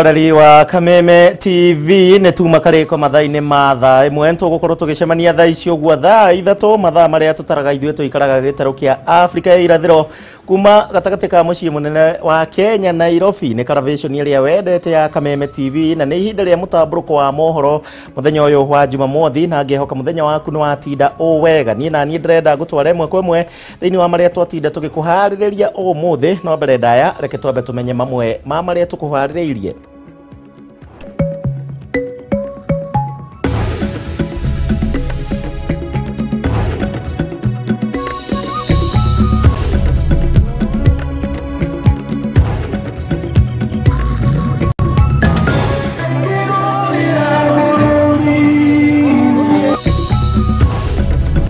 Morori wa Kameme TV netuma kariko mathaine matha imwe ntugukoro tugicemania tha icio gwa tha ithatu matha maria tutaraga ithuĩ tuikaraga gitaro kia Afrika ya irathiro kuma gatagati ka mucii munene wa Kenya Nairobi ni Karavation iria wendete ya Kameme TV na ni ihinda ria mutamburuko wa mohoro muthenya uyu wa Jumamothi na ngehoka muthenya waku ni watinda o wega ni na ni ndrenda gutwara imwe kwa imwe thiini wa maria twatinda tugikuhaririria o muthi no mbere ndaya reke twambe tumenye mamwe ma maria tukuhariririe.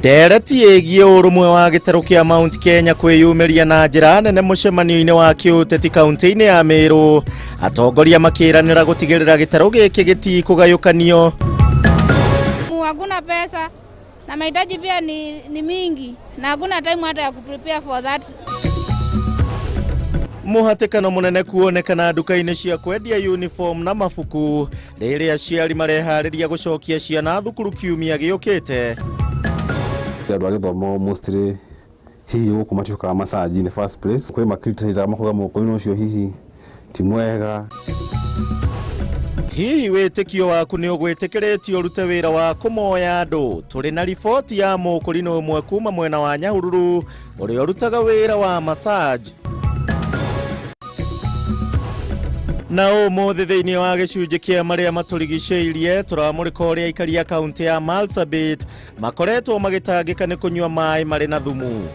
Dereti egie urumwe wa gitaro kia Mount Kenya kwiyumiria na njira nene mucemanio-ini wa kiuteti kaunti-ini ya Meru atongoria makiranira gutigirira gitaro giki gitikugayukanio. Hakuna pesa na mahitaji pia ni mingi na hakuna time hata ya kuprepare for that. Muhatikano munene kuonekana duka-ini cia kwendia uniform na mafuku riria aciari marehariria gucokia ciana thukuru kiumia giukite. Andũ agithomo mostly hihi gũkũ matuĩkaga massage in the first place kwĩ makriticize makuga mũkũinĩ ũcio hihi ti mwega. Hihi wĩtĩkio waku nĩ ũgwĩtĩkĩrĩtio ũrute wĩra wa kũmoya andũ. Tũrĩ na riboti ya mũkũrinũ ũmwe kuma mwena wa Nyahururu ũrĩa ũrutaga wĩra wa massage. Na ũmũthĩ thĩinĩ wa gĩcunjĩ kĩa marĩa matũrigicĩirie tũramũrĩka ũrĩa aikari a kaunti ya Marsabit makoretwo magĩtangĩka nĩ kũnyua maĩ marĩ na thumu.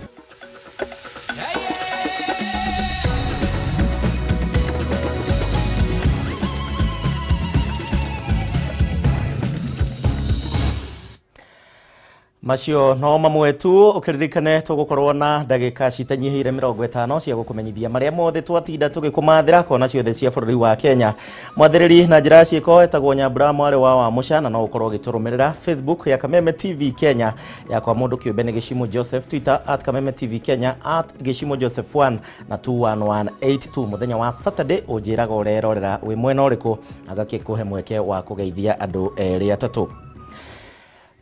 Macio no mamwe tu ukiririkane tugukorwo na ndagika citanyihire 50 cia gukumenyithia maria mothe twatinda tugikumathira kona ciothe cia bũrũri wa Kenya. Mwathiriri na njira ciiko etagwo Nyambura mwari wa Mucana no ukorwo giturumirira Facebook ya Kameme TV Kenya ya kwa mundu kiumbe ni Gichimu Joseph, Twitter @Kameme TV Kenya @Gichimu Joseph 1 na 21182. Muthenya wa Saturday ujiraga urerorera wi mwena uriku agakikuhe mweke wa kugeithia andu eri atatu.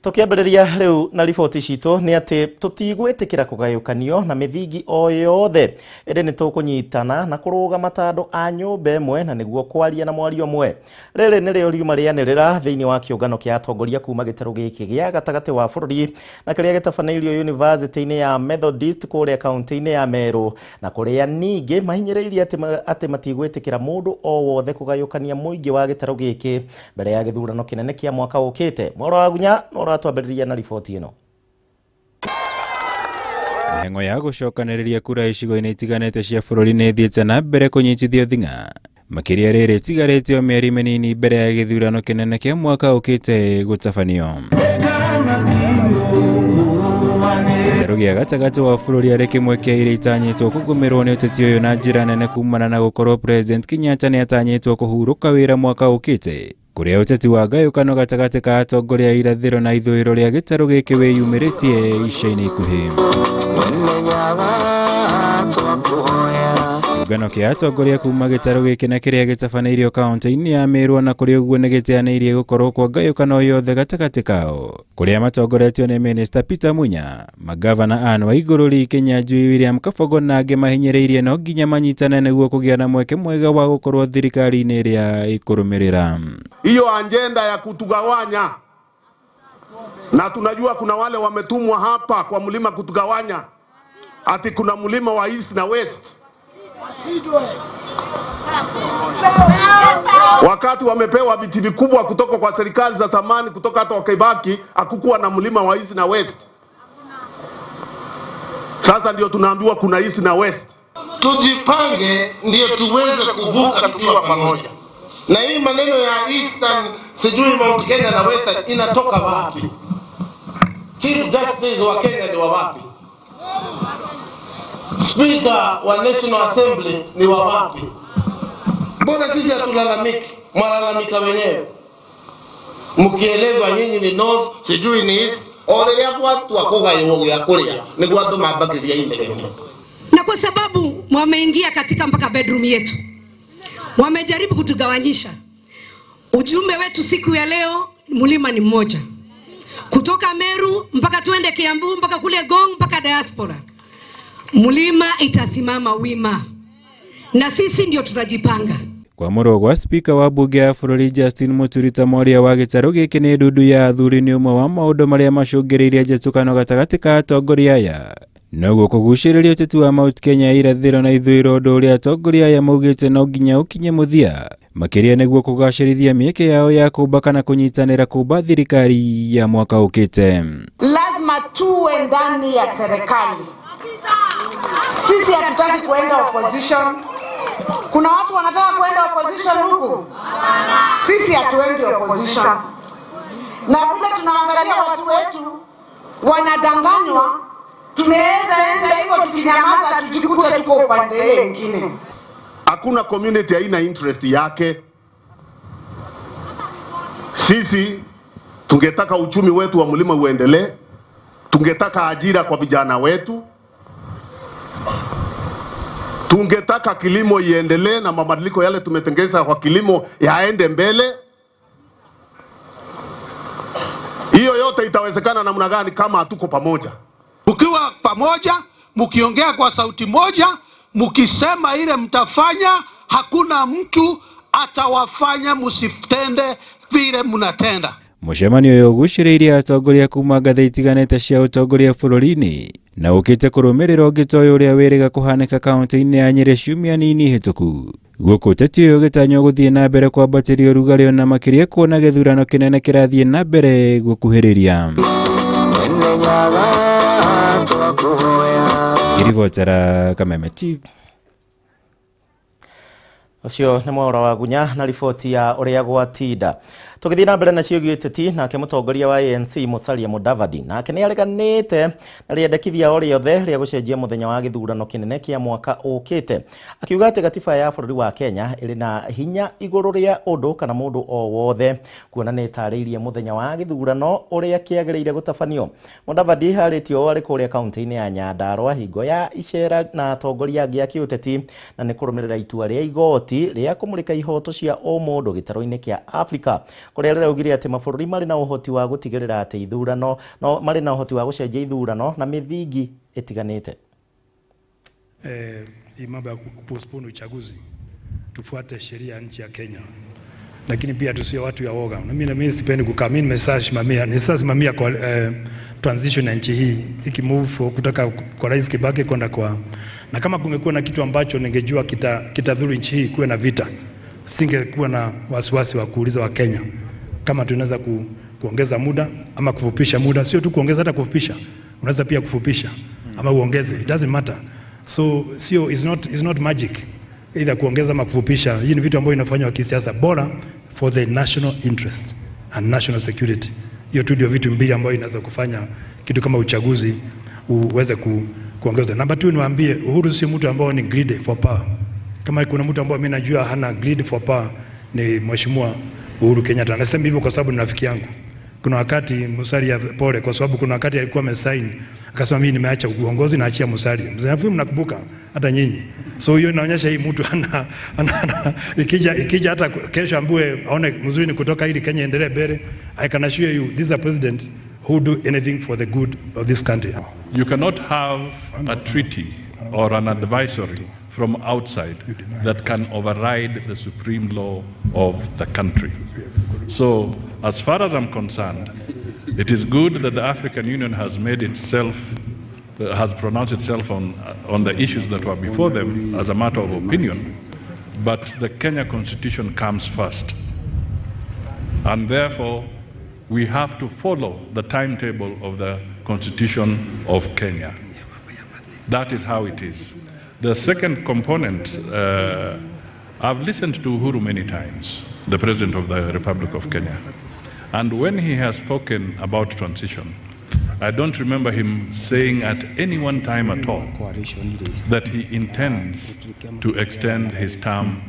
Tukiambĩrĩria rĩu na riboti citũ nĩ atĩ tũtigwĩtĩkĩra kũgayũkanio na mĩthingi o yothe ĩndĩ nĩ tũkũnyitana na kũrũgama ta andũ a nyũmba ĩmwe na nĩguo kwaria na mwario ũmwe. Rĩrĩ nĩrĩo riuma rĩanĩrĩra thĩinĩ wa kĩũngano kĩa atongoria kuma gĩtarũ gĩkĩ gĩa gatagatĩ wa bũrũri na kĩrĩa gĩtabanĩirio university-inĩ ya Methodist kũrĩa kaunti-inĩ ya Meru na kũrĩa ningĩ mahinyĩrĩirie atĩ matigwĩtĩkĩra mũndũ o wothe kũgayũkania mũingĩ wa gĩtarũ gĩkĩ mbere ya gĩthurano kĩnene kĩa mwaka ũkĩte. Mohoro wa Gunya tuambĩrĩria na riboti ĩno. Mĩhang'o ya gũcokanĩrĩria kura icigo-inĩ itiganĩte cia bũrũri nĩ ĩthiĩte na mbere kũnyitithio thing'a. Makĩria rĩrĩ ĩtigarĩte o mĩeri mĩnini mbere ya gĩthurano kĩnene kĩa mwaka ũkĩte gũtabanio. Gĩtarũ gĩa gatagatĩ wa bũrũri arĩ kĩmwe kĩa iria itanyĩtwo kũgũmĩrwo nĩ ũteti ũyũ na njĩra nene kumana na gũkorwo President Kenyatta nĩ atanyĩtwo kũhurũka wĩra mwaka ũkĩte. Kuria ũteti wa ngayũkano gatagatĩ ka atongoria a irathĩro na ithũĩro rĩa gĩtarũ gĩkĩ wĩyumĩrĩtie ica-inĩ ikuhĩ. Kĩũngano kĩa atongoria kuma gĩtarũ gĩkĩ na kĩrĩa gĩtabanĩirio kaunti-inĩ ya Meru na kũrĩ ũguo nĩ gĩteanĩirie gũkorwo kwa ngayũkano yothe gatagatĩ kao. Kũrĩa matongoretio nĩ Minister Peter Munya, magavana Anne Waigũrũ, Kinyanjui, William Kabogo na angĩ mahinyĩrĩirie no nginya manyitane nĩguo kũgĩa na mweke mwega wa gũkorwo thirikari-inĩ ĩrĩa ĩkũrũmĩrĩra. Hiyo ajenda ya kutugawanya, na tunajua kuna wale wametumwa hapa kwa mlima kutugawanya, ati kuna mlima wa East na West. Wakati wamepewa viti vikubwa kutoka kwa serikali za zamani, kutoka hata wakibaki, hakukuwa na mlima wa East na West. Sasa ndio tunaambiwa kuna East na West. Tujipange ndio tuweze kuvuka tukiwa pamoja. Na hii maneno ya Eastern sijui Mount Kenya na Western inatoka wapi? Chief Justice wa Kenya ni wa wapi? Speaker wa National Assembly ni wa wapi? Mbona sisi hatulalamiki? Mwalalamika wenyewe. Mkielezwa nyinyi ni North, sijui ni East, ole ya watu wakoga yogo ya Kuria, ni watu mabakilia ile. Na kwa sababu wameingia katika mpaka bedroom yetu, Wamejaribu kutugawanyisha. Ujumbe wetu siku ya leo, mlima ni mmoja. Kutoka Meru mpaka tuende Kiambu mpaka kule Gong mpaka diaspora. Mlima itasimama wima. Na sisi ndio tutajipanga. Kwa Mohoro, spika wa bunge ya bũrũri Justin Muturi Moria wa gĩtarũ gĩkĩ nĩ ndundu ya athuri nĩ ũmwe wa maũndũ marĩa macũngĩrĩirie njĩtũkano gatagatĩ ka atongoria aya. Noguo kũgucĩrĩria ũteti wa Mount Kenya irathĩro na ithũĩro, ũndũ ũrĩa atongoria aya maugĩte no nginya ũkinye mũthia, makĩria nĩguo kũgacĩrithia mĩeke yao ya kũmba kana kũnyitanĩra kũmba thirikari ya mwaka ũkĩte. Lazima tuwe ndani ya serikali. Sisi hatutaki kuenda opposition. Kuna watu wanataka kuenda opposition huku. Sisi hatuendi opposition. Na vile tunaangalia watu wetu wanadanganywa, tunaweza enda hivyo tukinyamaza tujikute tuko upande mwingine. Hakuna community haina interest yake. Sisi tungetaka uchumi wetu wa mlima uendelee. Tungetaka ajira kwa vijana wetu. Tungetaka kilimo iendelee na mabadiliko yale tumetengeza kwa kilimo yaende mbele. Hiyo yote itawezekana namna gani kama hatuko pamoja? Ukiwa pamoja, mkiongea kwa sauti moja, mkisema ile mtafanya, hakuna mtu atawafanya msitende vile mnatenda. Mũcemanio ũyũ ũgucĩrĩirie atongoria kuma ngathĩ itiganĩte cia ũtongoria bũrũri-inĩ na ũkĩte kũrũmĩrĩra ũngĩta ũyũ ũrĩa wĩrĩga kũhanĩka kaunti-inĩ ya Nyeri ciumia nini hĩtũku. Gũkũ ũteti ũyũ ũgĩtanywo gũthiĩ na mbere kwambatĩria ũrugarĩ na makĩria kuona gĩthurano kĩnene kĩrathiĩ na mbere gũkuhĩrĩria. Irivotera Kameme TV. Ucio nĩ Mohoro wa Gunya na riboti ya ũrĩa gwatinda. Tũgĩthiĩ na mbere na ciũgĩ ũteti, nake mũtongoria wa ANC Musalia Mudavadi nake nĩ areganĩte na rĩendekithia o rĩothe rĩa gũcenjia mũthenya wa gĩthurano kĩnene kĩa mwaka ũkĩte. Akiuga atĩ gatiba ya bũrũri wa Kenya ĩrĩ na hinya igũrũ rĩa ũndũ kana mũndũ o wothe, kuona nĩ ĩtarĩirie mũthenya wa gĩthurano ũrĩa kĩagĩrĩire gũtabanio. Mudavadi harĩtio arĩ kũrĩa kaunti-inĩ ya Nyandarua hingo ya icera na atongoria angĩ a kĩũteti, na nĩ kũrũmĩrĩra itua rĩa igoti rĩa kũmũrĩka ihoto cia o mũndũ gĩtarũ-inĩ kĩa Afrika, kũrĩa rĩraugire atĩ mabũrũri marĩ na ũhoti wa gũtigĩrĩra atĩ ithurano no marĩ na ũhoti wa gũcenjia ithurano na mĩthingi ĩtiganĩte. Hii mambo ya kupostpone uchaguzi tufuate sheria ya nchi ya Kenya, lakini pia tusiwe watu ya woga. Na mimi sipendi kukaa, mimi nimesimamia kwa transition ya nchi hii ikimove kutoka kwa Rais Kibaki kwenda kwa, na kama kungekuwa na kitu ambacho ningejua kitadhuru nchi hii kuwe na vita, singekuwa na wasiwasi wa kuuliza wa Kenya kama tunaweza kuongeza muda ama kufupisha muda. Sio tu kuongeza, hata kufupisha unaweza pia kufupisha ama uongeze, it doesn't matter. So sio, is not magic either kuongeza ama kufupisha. Hii ni vitu ambavyo inafanywa kisiasa, bora for the national interest and national security. Hiyo tu ndio vitu mbili ambavyo inaweza kufanya kitu kama uchaguzi uweze kuongeza. Number 2, niwaambie Uhuru si mtu ambao ni greedy for power. Kama kuna mtu ambao mimi najua hana greed for power ni Mheshimiwa Uhuru Kenyatta. Nasema hivyo kwa sababu ni rafiki yangu. Kuna wakati Musalia pole, kwa sababu kuna wakati alikuwa amesign akasema mimi nimeacha uongozi na achia Musalia. Mnafikiri mnakumbuka hata nyinyi. So hiyo inaonyesha hii mtu ikija hata kesho ambue aone mzuri ni kutoka ili Kenya endelee mbele. I can assure you this is a president who do anything for the good of this country. You cannot have a treaty or an advisory from outside that can override the supreme law of the country. So, as far as I'm concerned, it is good that the African Union has has pronounced itself on the issues that were before them as a matter of opinion, but the Kenya Constitution comes first. And therefore, we have to follow the timetable of the Constitution of Kenya. That is how it is. The second component, I've listened to Uhuru many times, the President of the Republic of Kenya. And when he has spoken about transition, I don't remember him saying at any one time at all that he intends to extend his term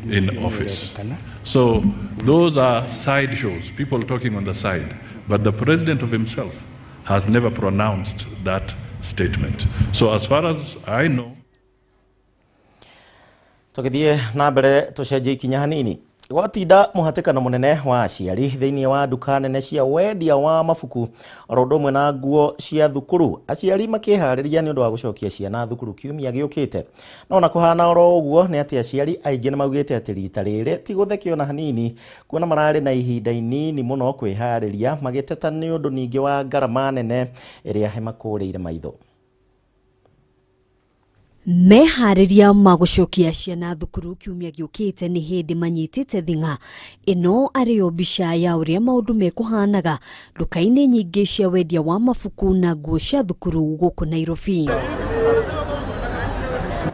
in office. So those are sideshows, people talking on the side. But the President of himself has never pronounced that statement. So as far as I know, Tugithie na mbere tucenjie ikinya hanini. Gwatinda muhatikano munene wa aciari thiini wa duka nene cia wendia wa mabuku orodomwe na nguo cia thukuru. Aciari makihariria ni undu wa gucokia ciana thukuru kiumia giukite. No na kuhana oro uguo ni ati aciari aingi ni maugite ati rita riri ti guthekio na hanini kuona marari na ihinda inini muno kwihariria magiteta ni undu ningi wa ngarama nene iria hemakureire maitho. Mehariria magucokia ciana thukuru kiumia giukite ni hindi manyitite thinga ino ari obisha ya uria maundu mekuhanaga duka-ini nyingi cia wendia wa mabuku na nguo cia thukuru guku Nairobi.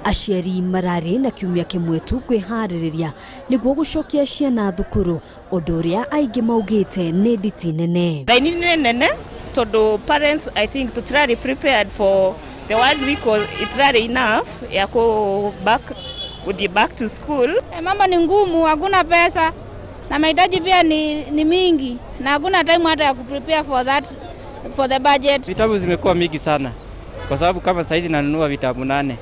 Aciari marari na kiumia kimwe tu kwihariria niguo gucokia ciana thukuru undu uria aingi maugite ni nditi nene. Raini nene tondu parents I think to try prepared for the 1 week was it's really enough ya go back to school. Mama ni ngumu, hakuna pesa na mahitaji pia ni mingi na hakuna time hata ya kuprepare for the budget. Vitabu zimekuwa mingi sana kwa sababu kama saizi nanunua vitabu 8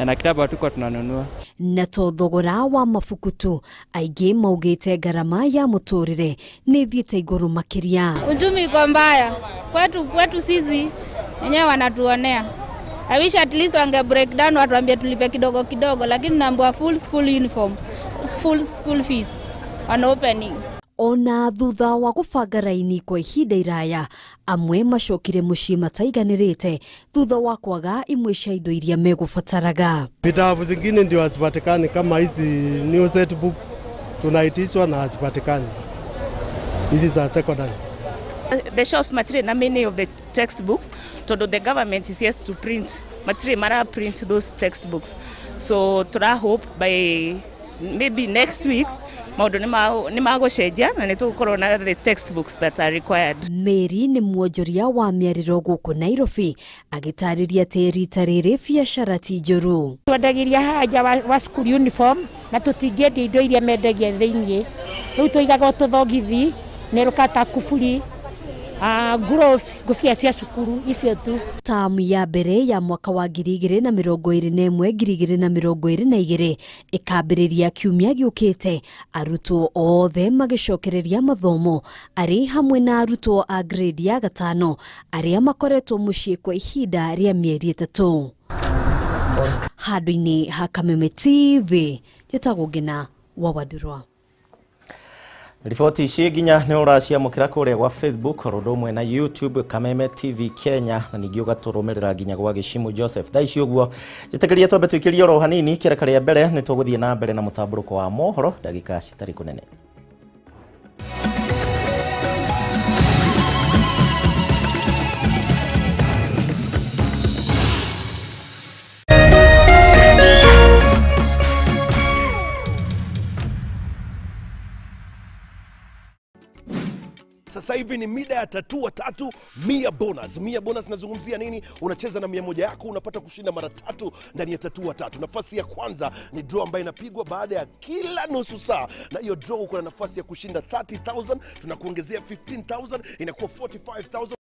na kitabu hatuko tunanunua. Na to thogora wa mabuku tu aingi maugite garama ya muturire ni thiete iguru makiria. Uchumi iko mbaya kwetu sisi wenyewe wanatuonea. I wish at least wange break down watuambie tulipe kidogo kidogo, lakini naambiwa full school uniform, full school fees on opening. Ona thutha wa gubanga raini kwa ihinda iraya amwe macokire mucii mataiganirite thutha wa kwaga imwe cia indo iria megubataraga. Vitabu zingine ndio hazipatikani kama hizi new set books tunaitishwa na hazipatikani hizi za secondary. The shops material na many of the textbooks todo the government is yes to print material mara print those textbooks, so I hope by maybe next week maundu ni magocenjia na nitugukorwo na the textbooks that are required. Mary ni mwonjoria wa miariro guku Nairobi agitariria ati rita riri biacara ti njuru. Twendagiria haja wa school uniform na tutingendi indo iria mendagia thiini riu tuigaga tuthogithi nerukata kufuri gloves ngufia cia cukuru icio tu. Tamu ya mbere ya mwaka wa 2021-2022 ikambiriria kiumia giukite arutwo othe magicokereria mathomo ari hamwe na arutwo a grade ya 5 aria makoretwo mucii kwa ihinda ria mieri 3. Handu-ini ha Kameme TV jetagwo Ngina wa Wadurwa. Ripoti ici nginya ni uraciamukira kuria gwa Facebook rodomwe na YouTube Kameme TV Kenya na ningi ugaturumirira nginya gwa Gichimu Joseph. Thaici uguo jitegeria twambe twikirie oro hanini kirakaria mbere ni tuguthie na mbere na mutamburuko wa mohoro ndagika citari kunene. Sasa hivi ni mida ya tatua tatu 100 bonus. 100 bonus nazungumzia nini? Unacheza na 100 yako unapata kushinda mara 3 ndani ya tatua tatu. Nafasi ya kwanza ni draw ambayo inapigwa baada ya kila nusu saa. Na hiyo draw uko na nafasi ya kushinda 30,000, tunakuongezea 15,000, inakuwa 45,000.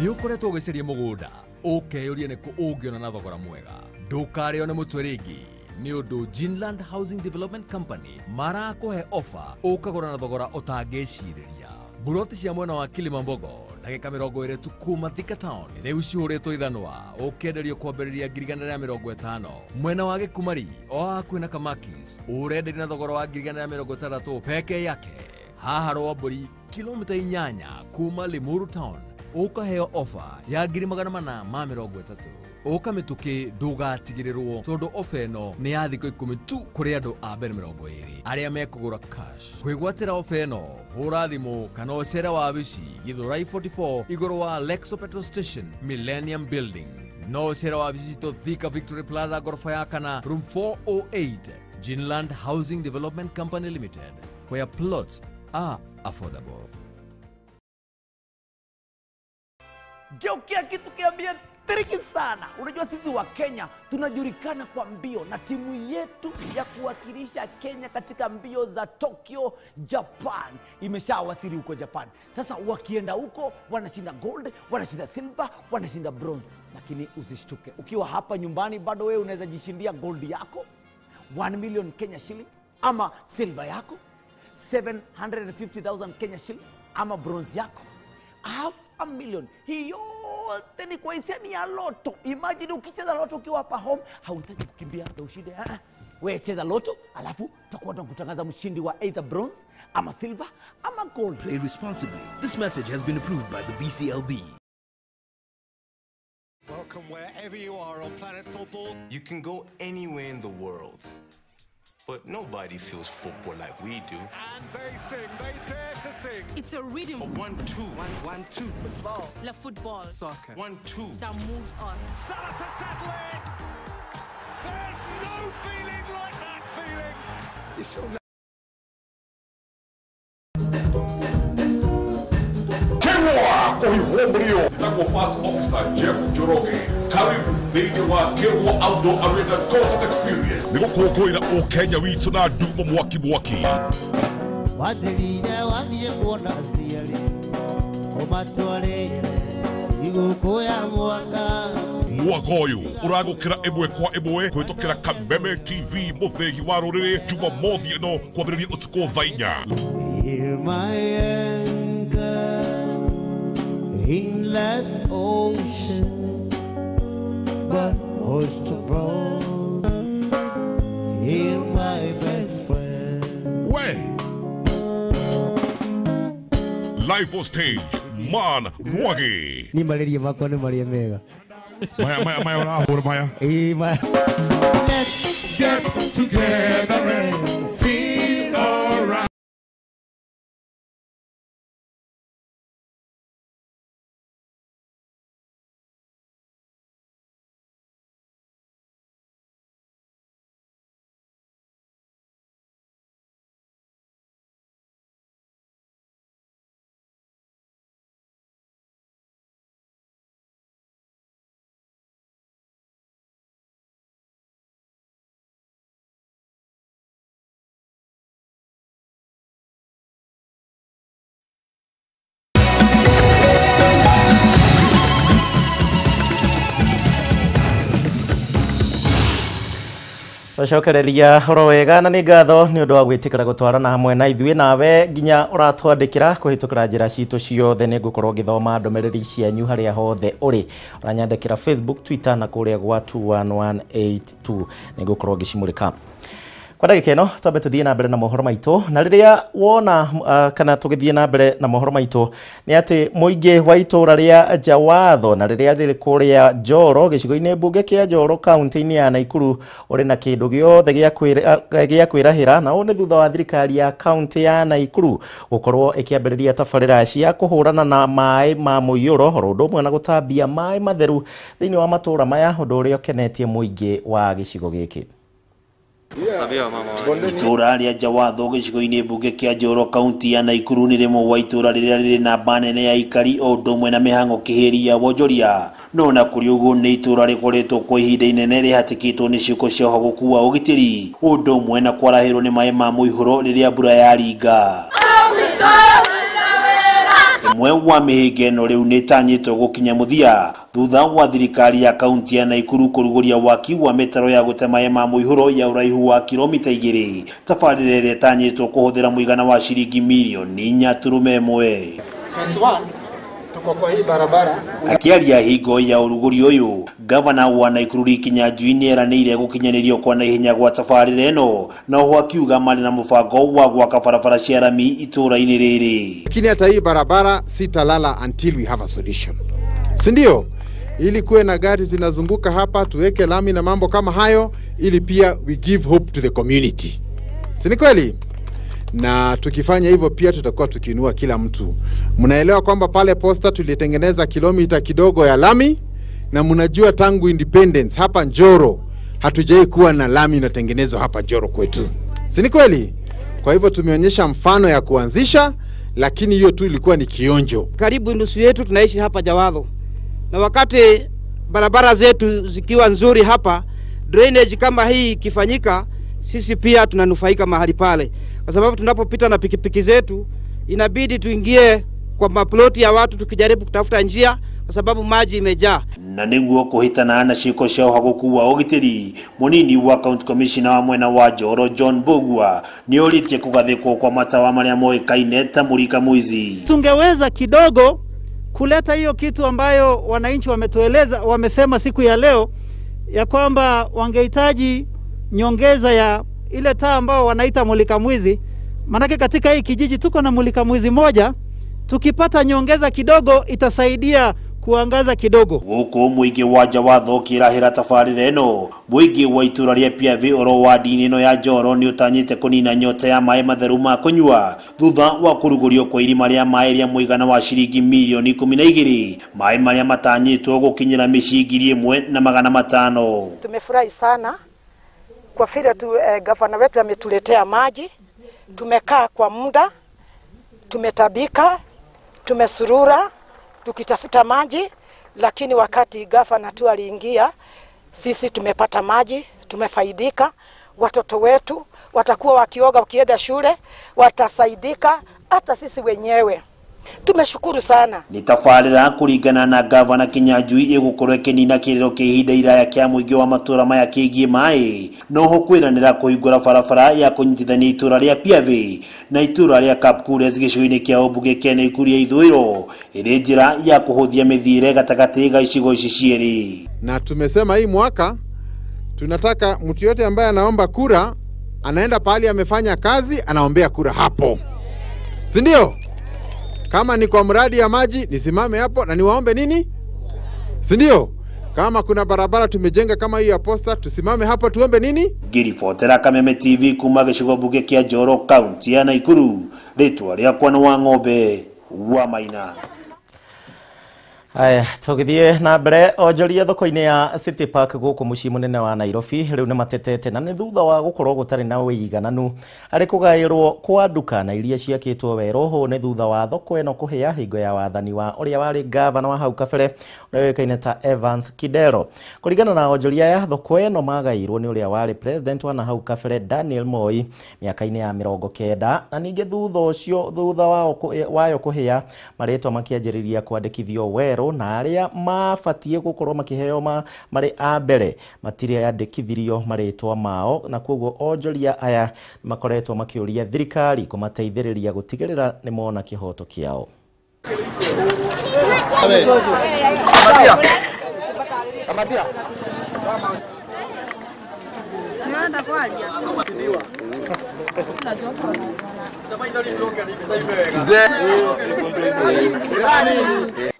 Ni ukoretwo ugiceria mugunda ukeyuria niku ungiona na thogora mwega ndukare one mutwe ringi ni undu Ginland Housing Development Company marakuhe offer ukagura na thogora utangiciriria. Buroti cia mwena wa Kilimambogo ndagika 20 tu kuma Thika Town riu ciuritwo ithanwa ukenderio kwambiriria 150. Mwena wa Gikumari o hakuhi na Kamakis urenderia na thogora wa 160 peke yake. Haha Rwamburi kilomita 8 kuma Limuru Town ukaheo offer ya 430. Ukamituki ndugatigirirwo tondu offer eno ni ya thiko 10 tu kuri andu a mbere 20 aria mekugura cash. Kwigwatira offer eno hura thimu kana ocera wa bici Githurai 44 iguru wa Lexo Petrol Station Millennium Building. No ocera wa bici to Thika Victory Plaza gorofa ya kana room 408 Ginland Housing Development Company Limited, where plots are affordable. Geukia kitu kiambia Tiriki sana. Unajua sisi wa Kenya tunajulikana kwa mbio, na timu yetu ya kuwakilisha Kenya katika mbio za Tokyo, Japan imeshawasili huko Japan. Sasa wakienda huko wanashinda gold, wanashinda silver, wanashinda bronze. Lakini usishtuke, ukiwa hapa nyumbani bado wewe unaweza jishindia gold yako 1 million Kenya shillings, ama silver yako 750,000 Kenya shillings, ama bronze yako 500,000. Hiyo yote ni kwa hisani ya loto. Imagine ukicheza loto ukiwa hapa home, hautaki kukimbia ndio ushinde. Wewe cheza loto, alafu tutakuwa tunakutangaza mshindi wa either bronze, ama silver, ama gold. Play responsibly. This message has been approved by the BCLB. Welcome wherever you are on Planet Football. You can go anywhere in the world, but nobody feels football like we do. And they sing, they dare to sing. It's a rhythm. 1-2. 1-2. Football. La football. Soccer. 1-2. That moves us. Salah to settle in. There's no feeling like that feeling. It's so Tango First Officer Jeff Joroge. Karibu thĩinĩ wa Kuria Outdoor Arena Concert Experience. Nĩ gũkũngũĩra ũkenya witũ na nduma mwaki. Wathĩrire wathiĩ kuona aciari ũmatwarĩire igũkũ ya mwaka. Mwaka ũyũ ũragũkĩra ĩmwe kwa ĩmwe kũhĩtũkĩra Kameme TV mũthĩgi wa rũrĩrĩ Jumamothi ĩno kwambĩrĩria ũtukũ thaa 4. In life's ocean, but most of all, you're my best friend. Where? Live on stage, Man Rwage. Ni malaria mako ni malaria mega. Maya urahura maya. Maya. Let's get together and feel alright. Twacokereria horo wega na nĩ ngatho nĩ ũndũ wa gwĩtĩkĩra gũtwarana hamwe na ithuĩ nawe nginya ũratwandĩkĩra kũhĩtũkĩra njĩra citũ ciothe. Nĩ ngũkorwo ngĩthoma ndũmĩrĩri cianyu harĩa hothe ũrĩ. Ũranyandĩkĩra Facebook, Twitter na kũrĩa gwa 21182. Nĩ ngũkorwo ngĩcimũrĩka. Kwa ndagĩka ĩno twambe tũthiĩ na mbere na mohoro maitũ, na rĩrĩa wona kana tũgĩthiĩ na mbere na mohoro maitũ nĩ atĩ mũingĩ wa itũra rĩa Jawatho na rĩrĩa rĩrĩ kũrĩa Njoro gĩcigo-inĩ mbunge kĩa Njoro kaunti-inĩ ya Naikuru ũrĩ na kĩndũ gĩothe gĩa kwĩrahĩra, na ũũ nĩ thutha wa thirikari ya kaunti ya Naikuru gũkorwo ĩkĩambĩrĩria tabarĩra cia kũhũrana na maĩ ma mũiyũro oro ũndũ ũmwe na gũtambia maĩ matheru thĩinĩ wa matũra maya, ũndũ ũrĩa ũkenetie mũingĩ wa gĩcigo gĩkĩ. Itũra rĩa Jawatho gĩcigo-inĩ mbunge kĩa Njoro kaunti ya Naikuru nĩ rĩmwe wa itũra rĩrĩa rĩrĩ namba nene ya ikari o ũndũ ũmwe na mĩhang'o kĩhĩri ya wonjoria, no na kũrĩ ũguo nĩ itũra rĩkoretwo kwa ihinda inene rĩhatĩkĩtwo nĩ ciĩko cia ũhogoku wa ũgitĩri ũndũ ũmwe na kwarahĩrwo nĩ maĩ ma mũihũro rĩrĩa mbura yaringa. Mwe wa mĩhĩnga ĩno rĩu nĩ ĩtanyĩtwo gũkinya mũthia thutha wa thirikari ya kaunti ya Naikuru kũrugũria waki wa mĩtaro ya gũte maĩ ma mũihũro ya ũraihu wa kilomita 2, tabarĩra ĩrĩa ĩtanyĩtwo kũhũthĩra mũigana wa ciringi mirioni 4.1. Phase 1 tuko kwa hii barabara. Akiaria hingo ya ũrugũri ũyũ, gavana wa Naikuru Kinyanjui nĩ eranĩire gũkinyanĩrio kwa naihenya gwa tabarĩra ĩno, na oho akiuga marĩ na mũbango wa gwaka barabara cia rami itũra-inĩ rĩrĩ. Lakini hata hii barabara sitalala until we have a solution, si ndio? Ili kuwe na gari zinazunguka hapa, tuweke lami na mambo kama hayo, ili pia we give hope to the community, si ni kweli? Na tukifanya hivyo pia tutakuwa tukiinua kila mtu. Mnaelewa kwamba pale Posta tulitengeneza kilomita kidogo ya lami, na mnajua tangu independence hapa Njoro hatujai kuwa na lami inatengenezwa hapa Njoro kwetu, si ni kweli? Kwa hivyo tumeonyesha mfano ya kuanzisha, lakini hiyo tu ilikuwa ni kionjo. Karibu nusu yetu tunaishi hapa Jawatho, na wakati barabara zetu zikiwa nzuri hapa, drainage kama hii ikifanyika, sisi pia tunanufaika mahali pale. Kwa sababu tunapopita na pikipiki zetu, inabidi tuingie kwa maploti ya watu tukijaribu kutafuta njia kwa sababu maji imejaa. Na niguo kuhitana na ciko cia hagukuwa ugitiri munini wa county commissioner wa mwena wa Njoro John Bugwa ni oritie kugathikwo kwa matawa maria moikaine ta Mulika Mwizi. Tungeweza kidogo kuleta hiyo kitu ambayo wananchi wametueleza, wamesema siku ya leo ya kwamba wangehitaji nyongeza ya ile taa ambao wanaita Mulika Mwizi. Manake katika hii kijiji tuko na Mulika Mwizi moja, tukipata nyongeza kidogo itasaidia kuangaza kidogo. Guku muingi waja watho kirahira tafarire eno muingi wa itura ria PV oro wadi ino ya Njoro ni utanyite kunina nyota ya mai matheru ma kunywa thutha wa kurugurio kwa irima ria mai ria muigana wa shilingi milioni 12 mai maria matanyitwo gukinyira micingiri 1,500. Tumefurahi sana kwa vile gavana wetu ametuletea maji. Tumekaa kwa muda, tumetabika, tumesurura tukitafuta maji, lakini wakati gavana tu aliingia, sisi tumepata maji, tumefaidika. Watoto wetu watakuwa wakioga wakienda shule, watasaidika, hata sisi wenyewe tumeshukuru sana. Nitafarira kuringana na gavana Kinyanjui igukorwo kinina kiriro kihinda iraya kia muingi wa matura maya kigie mai noho kwiranira kuhingura barabara ya kunyitithania itura ria PV na itura ria Kapkures gicigo-ini kia Ubunge kia Kuria Ithwiro iri njira ya kuhuthia mithire gatagati ga icigo ici cieri. Na tumesema hii mwaka tunataka mtu yote ambaye anaomba kura anaenda pahali amefanya kazi anaombea kura hapo, si ndio? Kama ni kwa mradi ya maji nisimame hapo na niwaombe nini, si ndio? Kama kuna barabara tumejenga kama hiyo ya posta tusimame hapo tuombe nini. Girifotera Kameme TV kuma gicigo bunge kia Njoro county ya Naikuru, ritwa ria kwa wa ng'ombe wa Maina. Aya, tugithie na mbere onjoria thoko-ini ya City Park guku mucii munene wa Nairobi riu ni matetete na ni thutha wa gukorwo gutari na wigananu ari kugairwo kwa nduka na iria ciakitwo weroho ni thutha wa thoko eno kuhia hingo ya wathani wa uria wari gavana wa hau kabere uria wikaine ta Evans Kidero. Kuringana na onjoria ya thoko eno magairwo ni uria wari president wa hau kabere Daniel Moi miaka-ini ya 90 na ninge thutha ucio thutha wayo kuhia maritwa makianjiriria kwandikithio wero na aria mabatie gukorwo makiheo mari a mbere matire yandikithirio maritwa mao na koguo onjoria aya makoretwo makiuria thirikari kumateithiriria gutigirira ni mona kihoto kiao.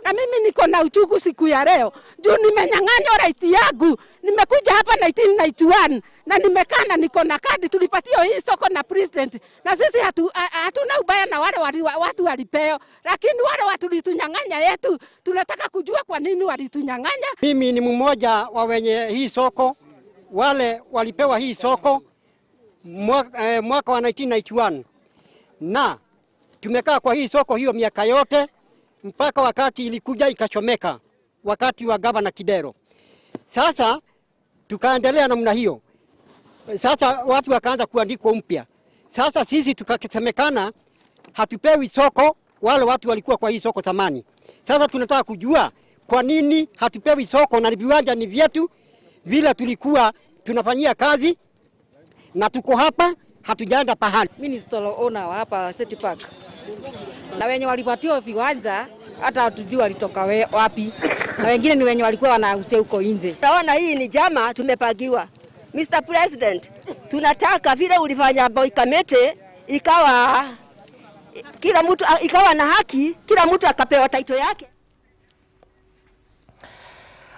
Na mimi niko na uchungu siku ya leo. Juu nimenyang'anywa right yangu. Nimekuja hapa 1991 na nimekaa na niko na kadi tulipatia hii soko na president. Na sisi hatuna ubaya na wale watu walipeo, lakini wale watu walitunyang'anya yetu. Tunataka kujua kwa nini walitunyang'anya. Mimi ni mmoja wa wenye hii soko. Wale walipewa hii soko mwaka wa 1991. Na tumekaa kwa hii soko hiyo miaka yote mpaka wakati ilikuja ikachomeka wakati wa gavana Kidero. Sasa tukaendelea namna hiyo. Sasa watu wakaanza kuandikwa mpya. Sasa sisi tukasemekana hatupewi soko, wale watu walikuwa kwa hii soko zamani. Sasa tunataka kujua kwa nini hatupewi soko na viwanja ni vyetu vile tulikuwa tunafanyia kazi na tuko hapa hatujaenda pahali. Mimi ni stall owner hapa City Park. Na wenye walipatiwa viwanja hata hatujui walitoka wapi. Na wengine ni wenye walikuwa wanausia huko nje. Naona hii ni jama tumepagiwa. Mr. President, tunataka vile ulifanya boy kamete ikawa kila mtu ikawa na haki, kila mtu akapewa title yake.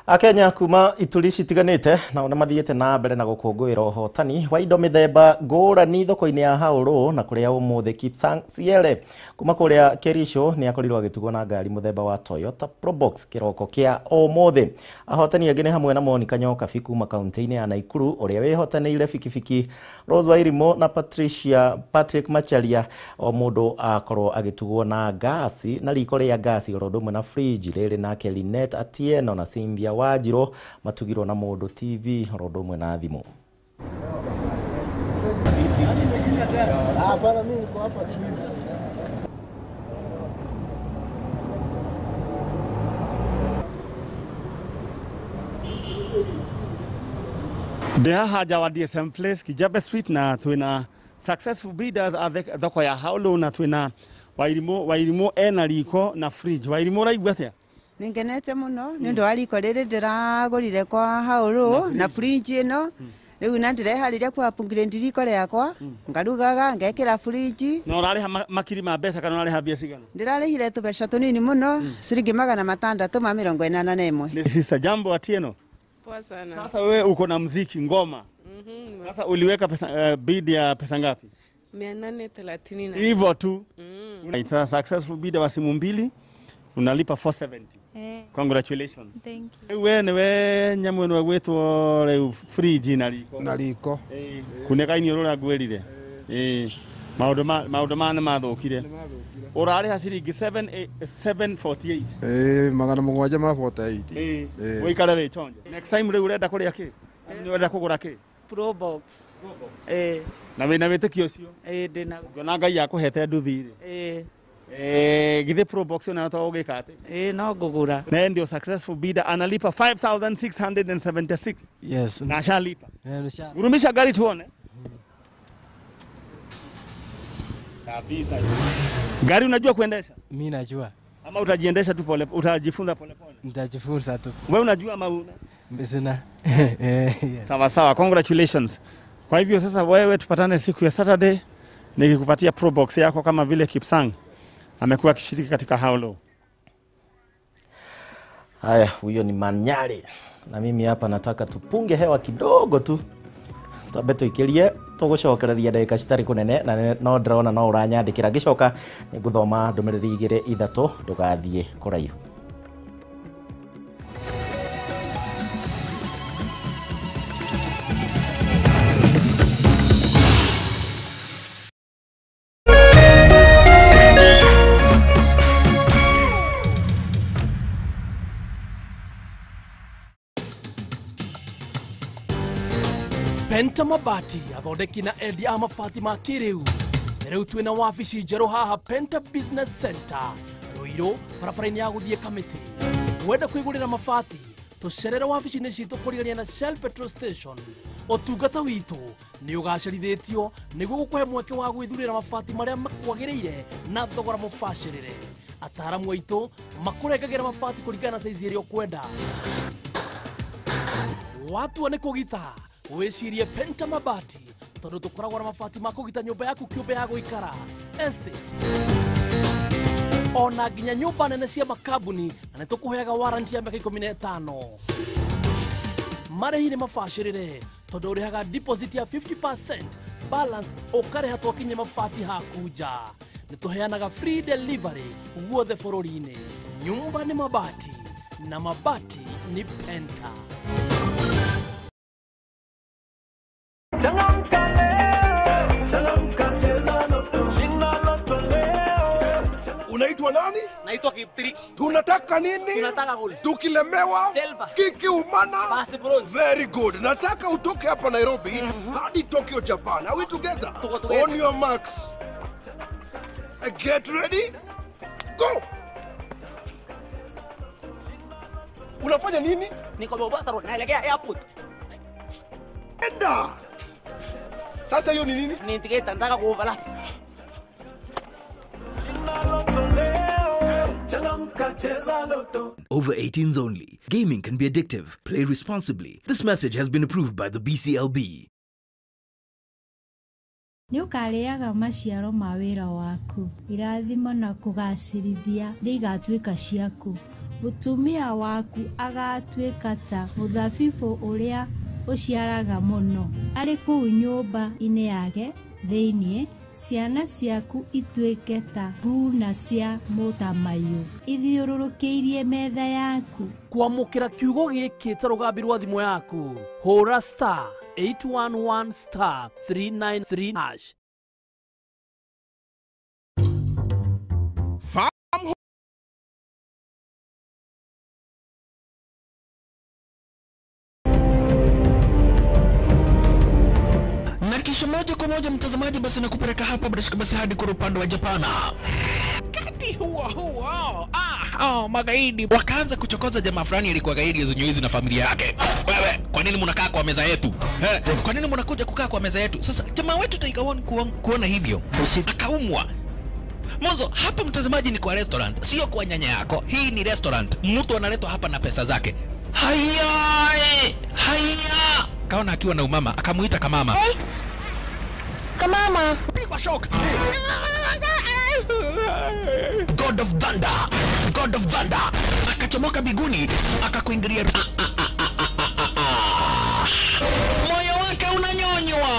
Akenya kuma ituri citiganite na ona mathiete na mbere na gukungwira uhotani wa indo mithemba ngurani thoko-ini ya Hauru na kuria umuthi Kipsang Siele kuma kuria Kerisho ni akorirwo agitugwo na ngari muthemba wa Toyota Probox kiroko kia umuthi. Ahotani angi ni hamwe na Monica Nyoka kuma kaunti-ini ya Naikuru uria wihotanire fikifiki Rose Wairimo na Patrick Macharia o mundu akorwo agitugwo na gasi na riko ria gasi oro ndumwe na fridge riri nake Linet Atieno na Cynthia Kuria Wa Gichimu matugirwo na Mũndũ TV oro ũndũ ũmwe na thimũ. Haha nja wa DSM Place Kijabe Street na twina successful bidders thoko ya Haulo na twina Wairimu ena riko na fridge. Wairimu raigua atia? Ningenete muno ni ndo ariko riri ndiragurire kwa Haulo na fridge ino riu na ndirehariria kwa pungire ndiriko riakwa ngarugaga ngekira fridge. No rari makiri ma mbeca kana rari habia cigana? Ndirarihire tubeca tunini muno ciringi 661. Sister Jambo Atieno. Poa sana. Sasa wewe uko na muziki ngoma. Sasa uliweka pesa bid ya pesa ngapi? 830. Hivyo tu. It's a successful bid wa simu mbili. Unalipa 470. Congratulations. Thank you. We nyamu eno gwetwo reu fridge na riko. Kuneka ini rora ngwerire. Maundu ma mathukire. Urari ha ciringi 748. Magana mugwanja ma 48. Wikare ri chonje. Next time reu urenda kuria ki? Ni urenda kugura ki? Pro box. Na wina witikio cio? Ndina. Ngona Ngai akuhete nduthi ri. Githe pro box na to ugika ati? No ngugura. Na ndio successful bidder analipa 5676. Yes. Na shalipa. Nisha. Urumisha gari tuone. Kabisa. Gari unajua kuendesha? Mimi najua. Ama utajiendesha tu pole, utajifunza pole pole? Nitajifunza tu. Wewe unajua ama una? Sina. Sawa sawa, congratulations. Kwa hivyo sasa wewe tupatane siku ya Saturday nikikupatia pro box yako kama vile Kipsang amekuwa akishiriki katika Haulo. Haya, huyo ni Manyari. Na mimi hapa nataka tupunge hewa kidogo tu. Twabe tuikirie tugucokereria ndagika citari kunene na no ndrona no uranyandikira ngicoka niguthoma ndumiriri igire ithatu ndugathie kuraihu. Penta Mabati athondeki na endia a mabati ma kiriu riu twina wabici njeru haha Penta Business Center Ruiru barabara-ini ya guthie Kamete. Wenda kwigurira mabati tucerere wabici-ini citu kurigania na Shell Petrol Station. Otungata witu ni ugacerithitio niguo gukuhe mweke wa gwithurira mabati maria makwagiriire na thogora mubacirire. Ataramu aitu makurengagira mabati kuringana na size iria ukwenda. Watu ni kugita wicirie Penta Mabati tondu tukoragwo na mabati ma kugita nyumba yaku kiumbe ya guikara estates ona nginya nyumba nene cia makambuni na nitukuheaga warranty ya miaka 15. Marĩhi nĩ mabacĩrĩre tondu ũrĩhaga deposit ya 50% balance ũkarĩha twakinyia mabati haku nja. Nĩtũheanaga free delivery guothe bũrũri-inĩ. Nyumba nĩ mabati na mabati ni Penta. Unaitwa nani? Naitwa Kiptiri. Tunataka nini? Tunataka goli. Tukilemewa Silver. Kiki umana. Basi bronze. Very good. Nataka utoke hapa Nairobi hadi Tokyo, Japan. Are we together? On your marks. Get ready. Go. Unafanya nini? Niko Mombasa road naelekea airport. Enda. Sasa hiyo ni nini? Ni ticket nataka kuoverlap. Over 18s only. Gaming can be addictive. Play responsibly. This message has been approved by the BCLB. Nĩ ũkarĩaga maciaro ma wĩra waku. Irathimo na kũgacĩrithia nĩ igatuĩka ciaku. Mũtumia waku agatuĩka ta mũthabibũ ũrĩa ũciaraga mũno. Arĩ kũu nyũmba-inĩ yake thĩiniĩ, ciana ciaku ituĩke ta mbuna cia mũtamaiyũ ithiũrũrũkĩirie metha yaku. Kwamũkĩra kiugo gĩkĩ ta rũgambi rwa thimũ yaku hũra *811*393# Kisha moja kwa moja mtazamaji, basi nakupeleka hapa basi hadi kwa upande wa Japana. Kati huo magaidi wakaanza kuchokoza jamaa fulani alikuwa gaidi ya Zunyuizi na familia yake. Wewe, kwa nini mnakaa kwa meza yetu? Kwa nini mnakuja kukaa kwa meza yetu? Sasa jamaa wetu taikaoni kuona hivyo akaumwa. Mwanzo hapa mtazamaji ni kwa restaurant, sio kwa nyanya yako. Hii ni restaurant. Mtu analetwa hapa na pesa zake. Haya! Kaona akiwa na umama, akamuita Kamama. Hey. Kamama, pigwa shock. God of Thunder. Akachomoka biguni, akakuingilia. Moyo wake unanyonywa.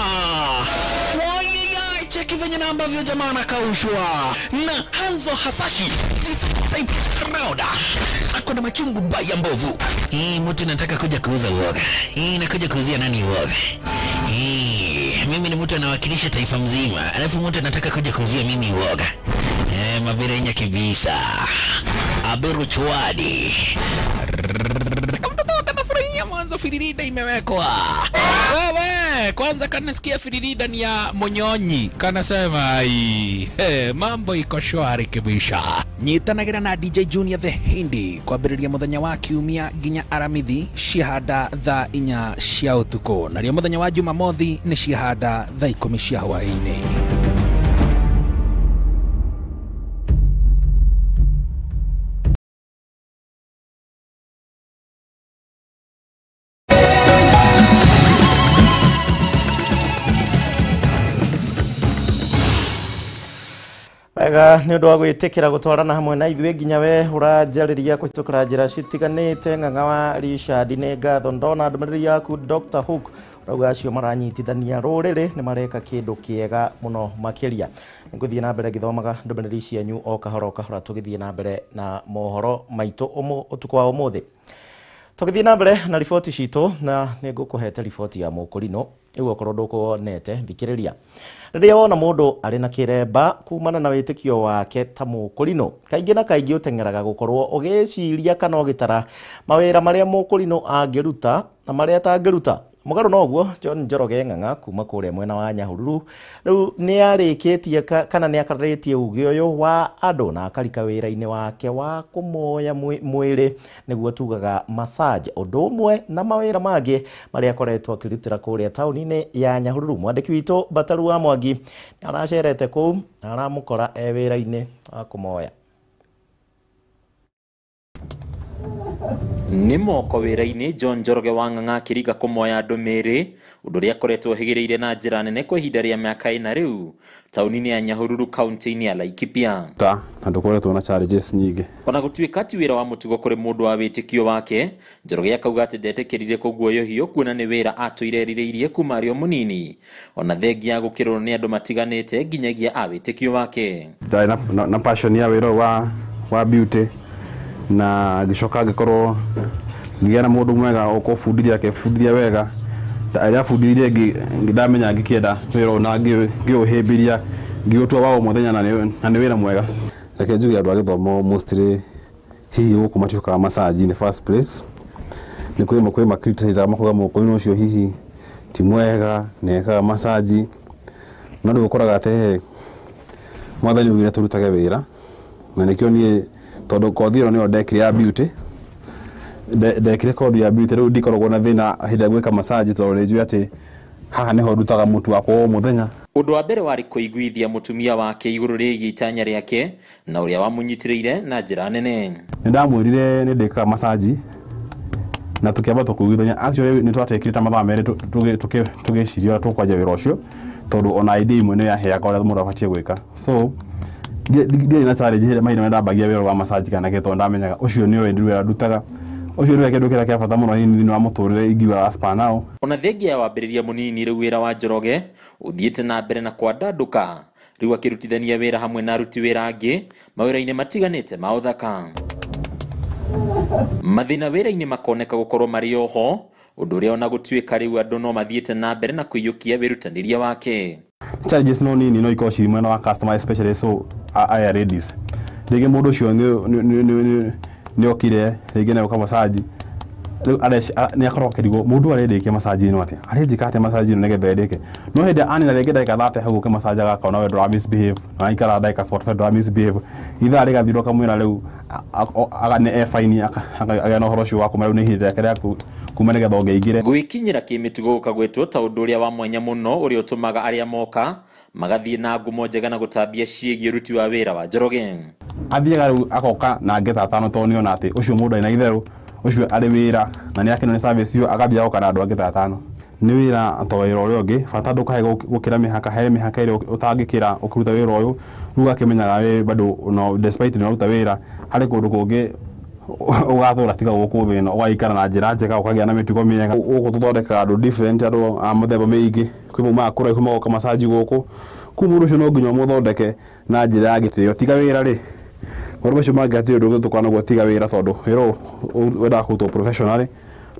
Cheki venye na ambavyo jamaa anakaushwa. Na Hanzo Hasashi is type crowd. Ako na machungu baya mbovu. Mtu nataka kuja kuuza uoga. Nakuja kuuzia nani uoga? Mimi ni mtu anawakilisha taifa mzima. Alafu mtu anataka kuja kuuzia mimi uoga. Mabirenya kibisa. Aberu chwadi. Kanafurahia mwanzo firirida imewekwa. Wewe, kwanza kanasikia firirida ni ya Monyonyi. Kanasema mambo iko shwari kibisha. Nyitanagira na DJ Junior the Hindi kwa biriria muthenya wa kiumia ginya aramithi shihada tha inya cia utuko. Na rio muthenya wa Jumamothi ni shihada tha 10 cia hwaini. Wega nĩ ũndũ wa gwĩtĩkĩra gũtwarana hamwe na ithuĩ nginya we ũranjarĩria kũhĩtũkĩra njĩra citiganĩte. Ng'ang'a wa Richard nĩ ngatho ndona ndũmĩrĩri yaku. Dr. Hook rauga acio maranyitithania rũrĩrĩ nĩ mareka kĩndũ kĩega mũno makĩria. Ngũthiĩ na mbere ngĩthomaga ndũmĩrĩri cianyu o kahora tũgĩthiĩ na mbere na mohoro maitũ ũtukũ wa ũmũthĩ. Tũgĩthiĩ na mbere na riboti citũ na nĩ ngũkũhete riboti ya mũkũrino rĩu okorwo ndũkuonete thikĩrĩria. Rĩrĩa wona mũndũ arĩ na kĩremba kumana na wĩtĩkio wake ta mũkũrino, kaingĩ na kaingĩ ũteng'eraga gũkorwo ũgĩciria kana ũgĩtara mawĩra marĩa mũkũrino angĩruta na marĩa atangĩruta. Mũgarũ noguo John Njoroge Ng'ang'a kuma kũrĩa mwena wa Nyahururu rĩu nĩ arĩkĩtie kana nĩ akarĩtie uge ũyũ wa andũ na akarika wĩra-inĩ wake wa kũmoya mwĩrĩ nĩguo tugaga massage, ũndũ ũmwe na mawĩra mangĩ marĩa akoretwo akĩrutĩra kũrĩa taũni-inĩ ya Nyahururu. Mwandĩki witũ Bataru wa Mwangi nĩ aracerete kũu na aramũkora wĩra-inĩ wa kũmoya. Nĩ moko wĩra-inĩ John Njoroge wa Ng'ang'a akĩriga kũmoya andũ mĩĩrĩ, ũndũ ũrĩa akoretwo hĩgĩrĩire na njĩra nene kwa ihinda rĩa mĩaka ĩna rĩu taũni-inĩ ya Nyahururu kaunti-inĩ ya Laikipia. Na ndũkoretwo na challenges nyingĩ. Ona gũtuĩka ti wĩra wa mũtugo kũrĩ mũndũ wa wĩtĩkio wake, Njoroge akauga atĩ ndetĩkĩrire kũguoyohio kuona nĩ wĩra atũire erirĩirie kuma arĩ o mũnini, ona thengia gũkĩrorwo nĩ andũ matiganĩte nginyagia a wĩtĩkio wake. Ndarĩ na passion ya wĩra wa beauty na gicoka ngĩkorwo ngĩgĩa na mũndũ mwega ũkũbundithia akĩbundithia wega. Arabundithirie ngĩndamenya ngĩkĩenda wĩra na ngĩũhĩmbĩria ngĩũtua wa mũthenya na nĩ wĩra mwega. Reke njuge andũ a gĩthomo mostly hihi gũkũ matuĩkaga massage in the first place. Nĩ kwĩ makriticize makuga mũkũrino ũcio hihi ti mwega nekaga massage na ndũ ũkoraga atĩ mwathani ugire tũrutage wĩra na nĩkĩo niĩ tondũ kothi ĩno nĩyo ndekire ya beauty, ndekire kothi ya beauty rĩu ndikoragwo na thĩna hĩndĩ ya gwĩka massage tondũ nĩ njũĩ atĩ haha nĩho ndutaga mũtu wakwa o mũthenya. Ũndũ wa mbere warĩ kũiguithia mũtumia wake igũrũ rĩgiĩ itanya rĩake na ũrĩa wamũnyitĩrĩire na njĩra nene. Nĩ ndamwĩrire nĩ ndĩkaga massage na tũkĩamba tũkũiguithania. Actually nĩ twatekire mathaa merĩ tũgĩciria tũkwanjia wĩra ũcio tondũ ona idea imwe nĩ yaheaga ũrĩa mũndũ abatiĩ gwĩka. So ndiĩ na challenge hĩndĩ mahinda ndambagia wĩra wa massage kana gĩtondũ ndamenyaga ũcio nĩwe wĩra ndutaga. Ũcio nĩwe kĩndũ kĩrĩa kĩa bata mũno thĩinĩ wa mũtũrĩre ingiuga as per now. Ona thengia wa wambĩrĩria mũnini rĩu wĩra wa Njoroge ũthiĩte na mbere na kwandandũka rĩu akĩrutithania wĩra hamwe na aruti wĩra angĩ mawĩra-inĩ matiganĩte ma ũthaka. Mathĩna wĩra-inĩ makoneka gũkorwo marĩ oho, ũndũ ũrĩa ona gũtuĩka rĩu andũ no mathiĩte na mbere na kũiyũkia wĩrutanĩria wake. Challenges no nini no ikorwo cirĩ mwena wa customer especially so aya ladies. Rĩngĩ mũndũ ũcio nĩ okire rĩngĩ na gũka massage riu ni akorwo kirigo mundu arendeke masaji no atia arejika ate masaji no negetha endeke no hende ani na rege daika thate hau ke masaji gaka na we ndra misbehave na ikara daika 45 ndra misbehave itha riga thiro kamwira riu agane fine agana horo cio wako riu ni hinde kare kuma negetha ongeigire gwikinyira kimitugo kagwetwo ta undu uria wa mwanya muno uria utumaga aria moka magathie na ngumo njega na gutambia ciegi ruti wa wira wa Njoroge athiaga riu akoka na ngeta tano tonio na ati ucio mundu ina itheru ucio ari wira na ni akino ni service yo agathia oka na andu angeta tano ni wira to wira uria ungi fata ndukahe gukira mihaka ire utangikira ukuruta wira uyu ruga kimenyaga we bado no despite ni uruta wira hari kundu kungi ugathura tiga guku thina ugaikara na njira njega ukagia na mitugo miega ugu tuthondeka andu different andu a muthemba mingi kwi mu makura ihu magoka masaji guku kumuru cio no nginya muthondeke na njira ya gitio tiga wira ri ngorwo cio mangati undu tukana gwo tiga wira tondu wira wenda kuto professionally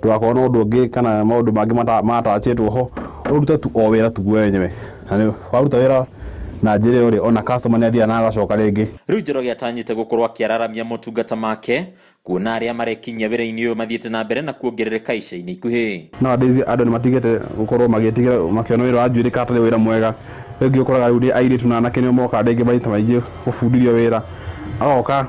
twakona undu ungi kana maundu mangi matachetwo ho uruta tu o wira tu wenyewe na waruta wira na njire uri ona customer ni athia na agacoka ringi riu Njoroge atanyite gukorwo akiararamia motungata make kuona aria marekinyia wira-ini uyu mathiete na mbere na kuongerereka ica-ini ikuhi nowadays andu ni matigete gukorwo magitigira makiona wira wa njuiri katari wira mwega ringi ukoraga riu airitu na anake nio moka ringi maita maingi gubundithio wira agoka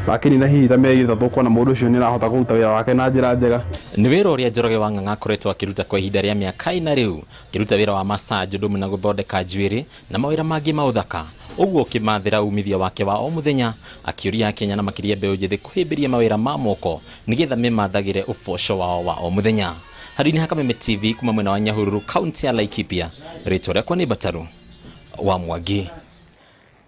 lakini na hihi tamegire tukona mundu ucio ni arahota kuruta wira wake na njira njega ni wira uria Njoroge wa Ng'ang'a akoretwo akiruta kwa ihinda ria miaka ina riu kiruta wira wa massage ndumu na guthondeka njuiri na mawira mangi mauthaka uguo kimathira umithia wake wa o muthenya akiuria Kenya na makiria mbeu njithi kuhimbiria mawira ma moko nigetha memathagire uboco wao wa o muthenya harini ha Kameme TV kuma mwena wa Nyahururu kaunti ya Laikipia rĩtwa rĩakwa nĩ Bataru wa Mwangi.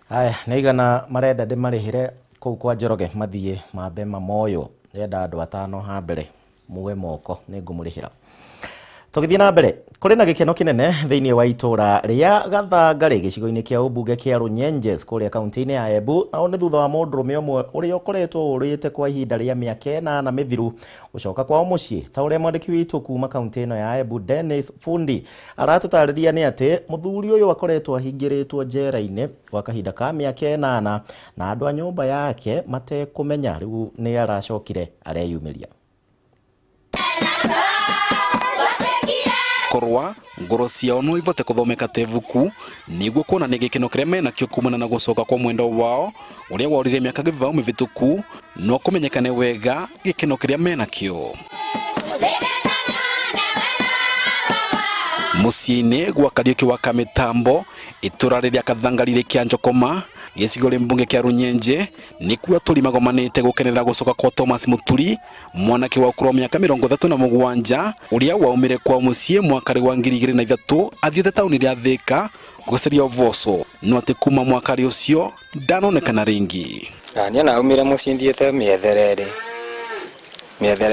Aya naigana marenda ndimarihire kuu kwa Njoroge mathie mambe mamoyo yenda andu atano ha mbere muwe moko ni ngumurihira tugithie na mbere kuri na gikeno kinene thiini wa itura ria Gathangari gicigo-ini kia ubunge kia Runyenjes kuria kaunti-ini ya Embu na oni thutha wa mundurume umwe uria ukoretwo urite kwa ihinda ria miaka 8 mithiru ucoka kwa mucii ta uria mwandiki witu kuma kaunti ino ya Embu Dennis Fundi aratutariria ni ati muthuri uyu akoretwo ahingiritwo njera-ini kwa kahinda ka miaka 8 na andu a nyumba yake matekumenya riu ni aracokire areyumiria korwa ngoro ciao no ivote kuthomeka tevuku niguo kuona ni gikeno kiria mena kio kumana na gucoka kwa mwendo wao uria worire miaka githau mivituku no kumenyekane wega gikeno kiria mena kio musiine gwa Kariuki wa Kamitambo itura riria Gathangari rikia Njokoma gicigo mbunge kia Runyenje nikuo tulimagomanite gukenerera gucoka kwa Thomas Muturi mwanake wa ukuru miaka 37 uria waumire kwa mucie mwaka wa 2003 athiete tauni ria Thika guceria uvoco no ati kuma mwaka ucio ndanonekana ringi ni na umire mucie thiete miethere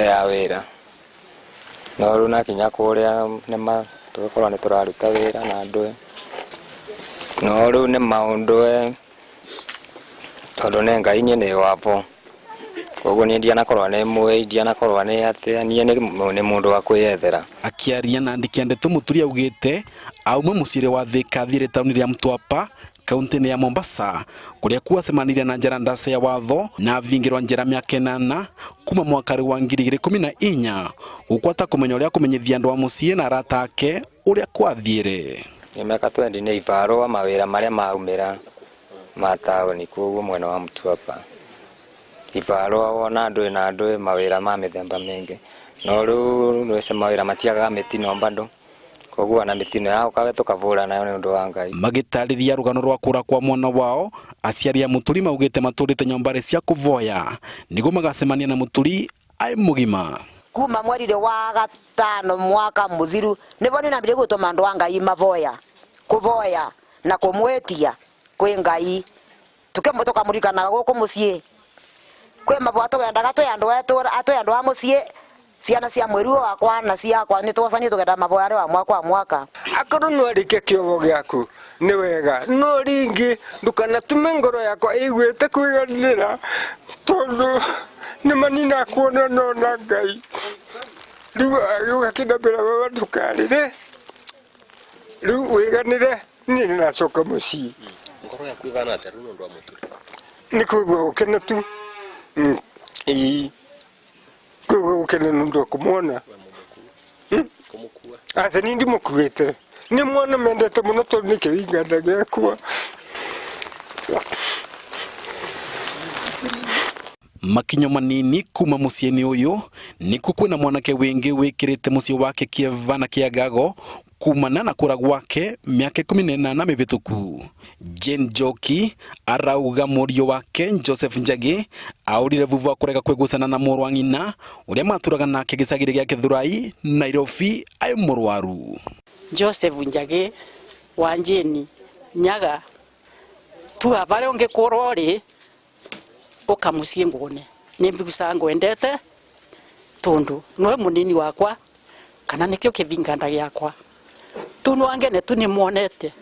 ya wira no runa kinya kuria nema tukorwo ni turaruta wira na andu no riu ni maundu tondu ne Ngai ni wapo koguo ni ndianakorwo ni mwe ndianakorwo ni atia ni mundu wa kwiyethera akiaria na andiki andeto Muturi augite auma mucire wa Thika thire tauni ria Mtwapa kaunti ya Mombasa kuria kuacemanirie na njera ndase ya watho na vingirwa njera miaka 8 kuma mwaka wa 2014 gukwata kumenya uria kumenyithia andu a mucie na arata ake uria kwathiire ni miaka 20 ni ivarwa mawira maria maumira mataoni koguo mwena wa Mtwapa ivarwa wona andu na andu mawira ma mithemba mingi no riu nwese mawira matiaga mitino bado koguo na mitino yao kawe tukavura nayo ni undu wa Ngai magitariria rugano rwa kura kwa mwana wao aciari a Muturi maugite maturite nyombare cia kuvoya niguo magacemania na Muturi ai mugima kuma mweri wa gatano mwaka muthiru nibo ni nambire gutuma andu a Ngai mavoya kuvoya na kumwetia kwi Ngai tukemutoka murikana guku mucie kwe mabwato gendaga twe andu a mucie ciana cia mweri wakwa na ciakwa ni twocani tugenda mavoyare wa mwaka akorwo no arike kiogo giaku ni wega no ringi ndukana tume ngoro yakwa igwete kwiganira tondu ni manina kuona no na Ngai riu gakindambira baba tukarire riu wiganire ni nacoka mucii ngoro yaku igana atia riu nondu wa Muturi ni kuigua gukena tu gukena nundu kumwona asa nindi mukuite ni mwana mendete muno tondu ni kiringanda giakwa. Makinyo manini kuma muciini uyu nikuo kwina mwanake wingi wikirite mucii wake kievana kiagago kumana na kura gwake miaka 18 mivituku. Jane Joki arauga murio wake Joseph Njagi aurire vuvu akurega kwegusana na muru wa ng'ina uria maturaga nake gicagiri gia Kithurai Nairobi ai murwaru. Joseph Njagi wa Jane Nyaga tuga bare onge korori okamucie ngone nimbigusa ngwendete tundu no munini wakwa kana nikio kivinganda giakwa tuno angene tuni muonete.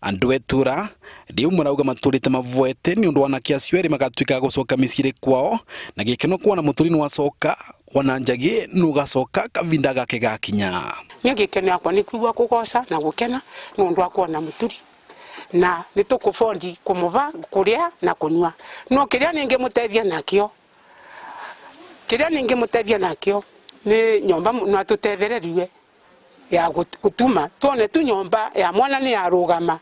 Andu etura riu marauga maturite mavoete ni undu wanake acio eri magatuika gucoka miciri kwao na gikeno kuona muturini wacoka wana Njagi nugacoka kavinda gake gakinya. Ni gikeno yakwa ni kuigua kugoca na gukena ni undu wa kuona muturi na nitukufondi kumuva kuria na kunywa no kiria ninge mutethia nakio ni nyomba no atutethererie ya gutuma tuone tu nyomba ya mwana ni arugama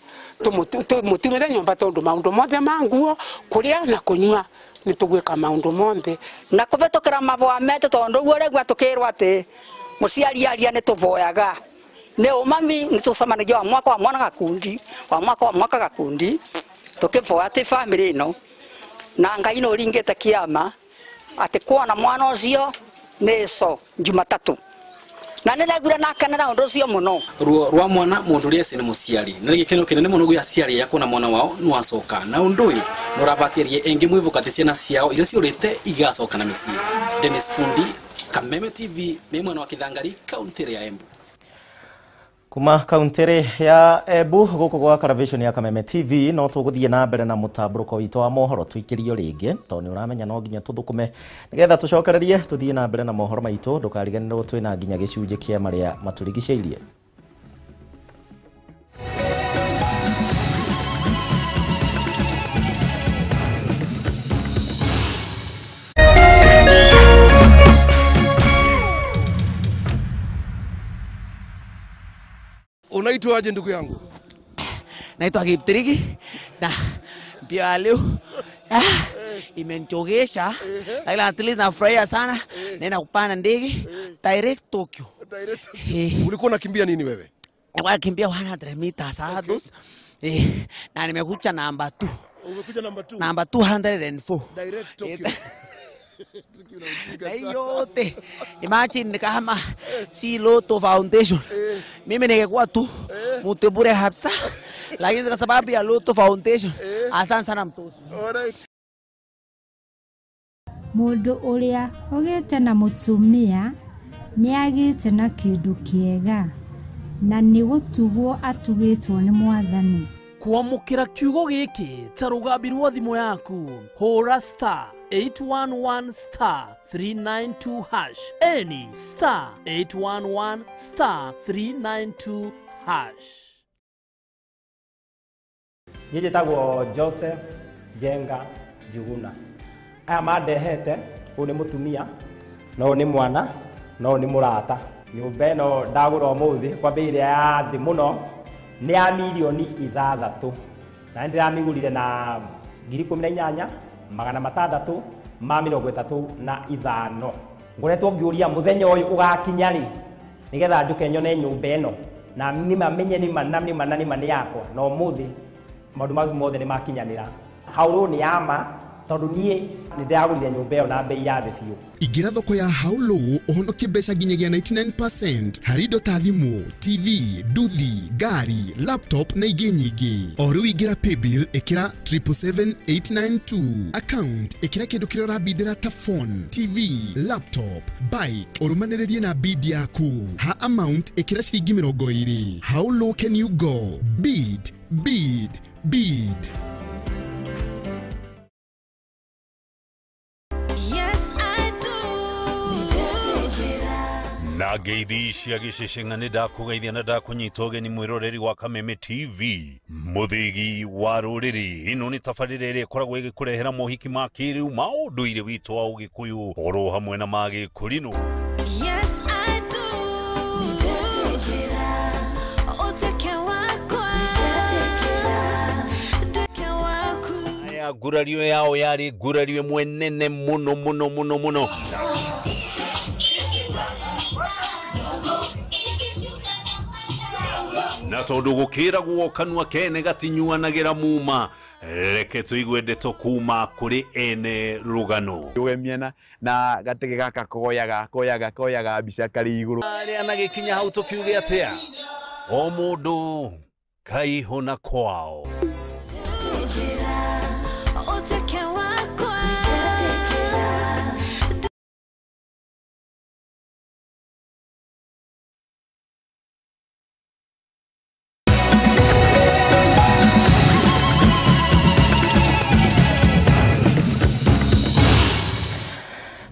tumutumire nyomba tondu maundu mothe manguo kuria na kunywa ni tugwika maundu mothe na kuvetokera mavoa mete tondu guo regwa tukirwa ati muciari aria ni tuvoyaga ne umami ni tucamanagia wa mwaka wa mwana gakundi wa mwaka gakundi tukivoya ati family no na Ngai no ringite kiama ati kuona mwana ucio neso Jumatatu na nilagura nakenera undu ucio muno ruo rwa mwana mundu ria cine muciari na gikeno kinene muno gya ciari ya kuona mwana wao nwacoka na undui nurabaciarie engi mwivukati ciana ciao iria ciurite igacoka na micii. Dennis Fundi, Kameme TV, ni mwana wa Kithangari, kaunti ya Embu. Kuma kauntiri ya Embu guku gwa Television ya Kameme TV no tuguthie na mbere na mutamburuko wito wa mohoro twikirio ringi toni uramenya no nginya tuthukume nigetha tucokererie tuthie na mbere na mohoro maitu ndukariganirwo twina nginya gicunje kia maria maturigiceirie. Unaitwa aje ndugu yangu? Naitwa Kiptiriki na ndio leo imenichogesha lakini at least nafurahia sana nenda kupanda ndege direct Tokyo. Ulikuwa unakimbia nini wewe? Nilikuwa nakimbia 100 meters hurdles na nimekuja namba 2. Umekuja namba 2? Namba 204. Direct Tokyo. Na yote imagine kama si Loto Foundation mimi ningekuwa tu mutebure hapsa lakini kwa sababu ya Loto Foundation asante sana mtoto. Alright. Mundu uria ogete na mutumia ni agite na kindu kiega na ni gutugwo atugitwo ni mwathani. Kwamukira kiugo giki ta rugambi rwa thimu yaku hura star 811 star 392 hash any star 811 star 392 hash. Yeye tagwo Joseph Jenga Juguna. Aya mandehete uni mutumia no ni mwana no ni murata. Nyumba ino ndagura umuthi kwa bei ya thi muno ni ya milioni 6 na ndiramigurire na 18,635 ngoretwo ngiuria muthenya uyu ugakinya ri nigetha njuke nyone nyumba ino na nima menye ni manani yakwa no muthi maundu mau mothe ni makinyanira hauru ni ama tondu nie ni ndagurire nyumba ino na bei ya thi biu. Igira thoko ya haulo uhonokie mbeca nginyagia 99% hari indo ta thimu, TV, nduthi, gari, laptop na ingĩ nyingĩ. O rĩu ingira paybill ikira 77892 account ikira kĩndũ kĩrĩa ũrabindĩra ta phone, TV, laptop, bike ũrũmanĩrĩrie na bid yaku. Ha amount ikira ciringi 20. How low can you go? Bid, bid, bid. ngeithi cia gicicing'a nĩ ndakũgeithia na ndakunyita ũgeni mwĩroreri wa Kameme TV mũthigi wa rũrĩrĩ. Ĩno nĩ tabarĩra ĩrĩa ĩkoragwo ĩgĩkũrehera mohiki ma kĩrĩu ma ũndũire witũ wa Ũgĩkũyũ oro hamwe na ma Gĩkũrinũ. Ngurario yao yarĩ ngurario ĩmwe nene mũno. Na tondũ gũkĩragwo kanua kene gatinyuanagĩra muma, reke tũigue ndeto kuma kũrĩ ene rũgano. Ũgemiena na gatege gaka koyaga mbica karĩ igũrũ. Arĩa na gĩkinya hau tũkiuge atĩa? O mũndũ kaihũ na kwao.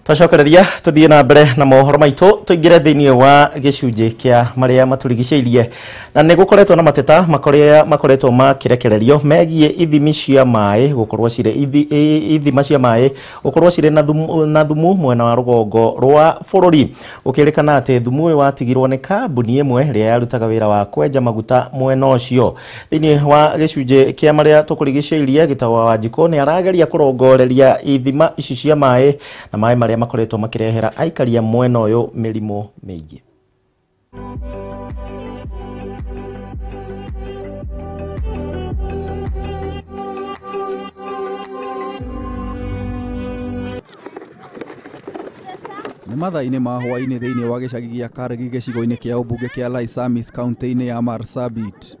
Twacokereria tuthie na mbere na mohoro maitũ tuingire thiini wa gicunje kia maria maturigiceirie na nĩ gũkoretwo na mateta makoretwo makirekererio megie ithimi cia maĩ gũkorwo cire ithima cia maĩ gũkorwo cire na thumu mwena wa rũgongo rwa bũrũri. Gũkĩrĩkana atĩ thumu ũyũ watigirwo nĩ kambuni ĩmwe ĩrĩa yarutaga wĩra wa kwenja maguta mwena ũcio. Thiini wa gicunje kia maria tũkũrigiceirie Gĩtawa wa Njiko nĩ arageria kũrongoreria ithima ici cia maĩ na maĩ maria makoretwo makirehera aikaria mwena ũyũ mĩrimũ mĩingĩ. Nĩ mathaa-inĩ ma hwaĩ-inĩ thĩinĩ wa gĩcagi gĩa Karegi gĩcigo-inĩ kĩa ũmbunge kĩa Laisamis kaunti-inĩ ya Marsabit.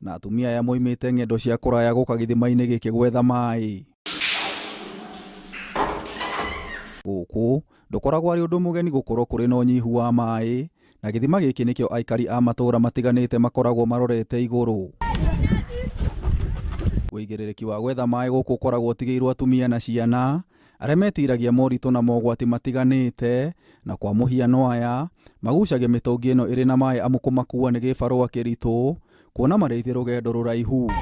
Na atumia aya moimĩte ng'endo cia kũraya gũka gĩthima-inĩ gĩkĩ gwetha maĩ. Gũkũ ndũkoragwo arĩ ũndũ mũgeni gũkorwo kũrĩ na ũnyihu wa maĩ, na gĩthima gĩkĩ nĩkĩo aikari a matũũra matiganĩte makoragwo marorete igũrũ. Wĩigĩrĩrĩki wa gwetha maĩ gũkũ ũkoragwo ũtigĩirwo atumia na ciana arĩa metiragia moritũ na mogwati matiganĩte, na kwa mũhiano aya magucagia mĩtũngi ĩno ĩrĩ na maĩ amu kũmakua nĩ gĩbarũa kĩritũ kuona marĩithia rũgendo rũraihu.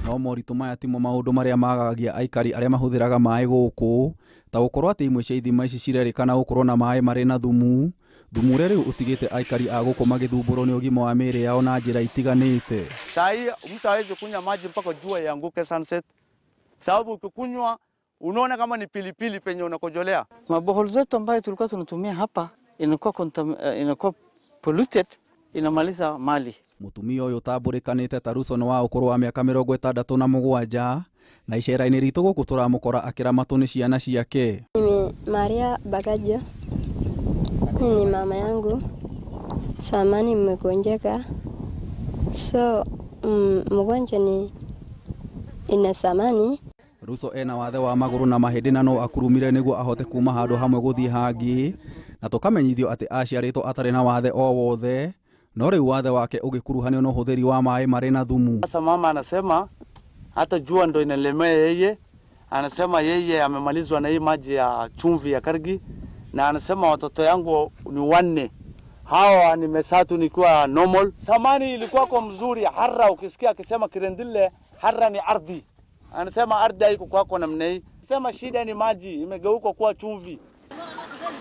No moritũ maya timo maũndũ marĩa magagagia aikari arĩa mahũthĩraga maĩ gũkũ, ta gũkorwo atĩ imwe cia ithima ici cirerĩkana gũkorwo na maĩ marĩ na thumu ũrĩa rĩu ũtigĩte aikari a gũkũ magĩthumbũrwo nĩ ũgima wa mĩĩrĩ yao na njĩra itiganĩte. Saa hii mtu hawezi kunywa maji mpaka jua ianguke sunset, sababu ukikunywa unaona kama ni pilipili penye unakojolea. Mabohol zetu ambayo tulikuwa tunatumia hapa inakuwa polluted, inamaliza mali. Mutumia ũyũ tambũrĩkanĩte Taruso nĩ wa ũkũrũ wa mĩaka 67 na icera-inĩ ritũ gũkũ tũramũkora akĩramatwo nĩ ciana ciake. Mimi Maria Bagajo, ni mama yangu, samani mmegonjeka, so mgonjwa ni ina samani. Ruso ena wathe wa magũrũ na mahĩndĩ na no akurumire nĩguo ahote kuma handũ hamwe gũthiĩ hangĩ, na tũkamenyithio atĩ aciarĩtwo atarĩ na wathe o wothe, no rĩu wathe wake ũgĩkuruhanio na ũhũthĩri wa maĩ marĩ na thumu. Sasa mama anasema hata jua ndo inalemea yeye, anasema yeye amemalizwa na hii maji ya chumvi ya Kargi, na anasema watoto yangu ni 4, hawa nimesatu nikiwa normal. Samani ilikuwa kwa mzuri harra, ukisikia akisema Kirendile harra ni ardhi, anasema ardhi haiko kwako namna hii, anasema shida ni maji imegeuka kuwa chumvi.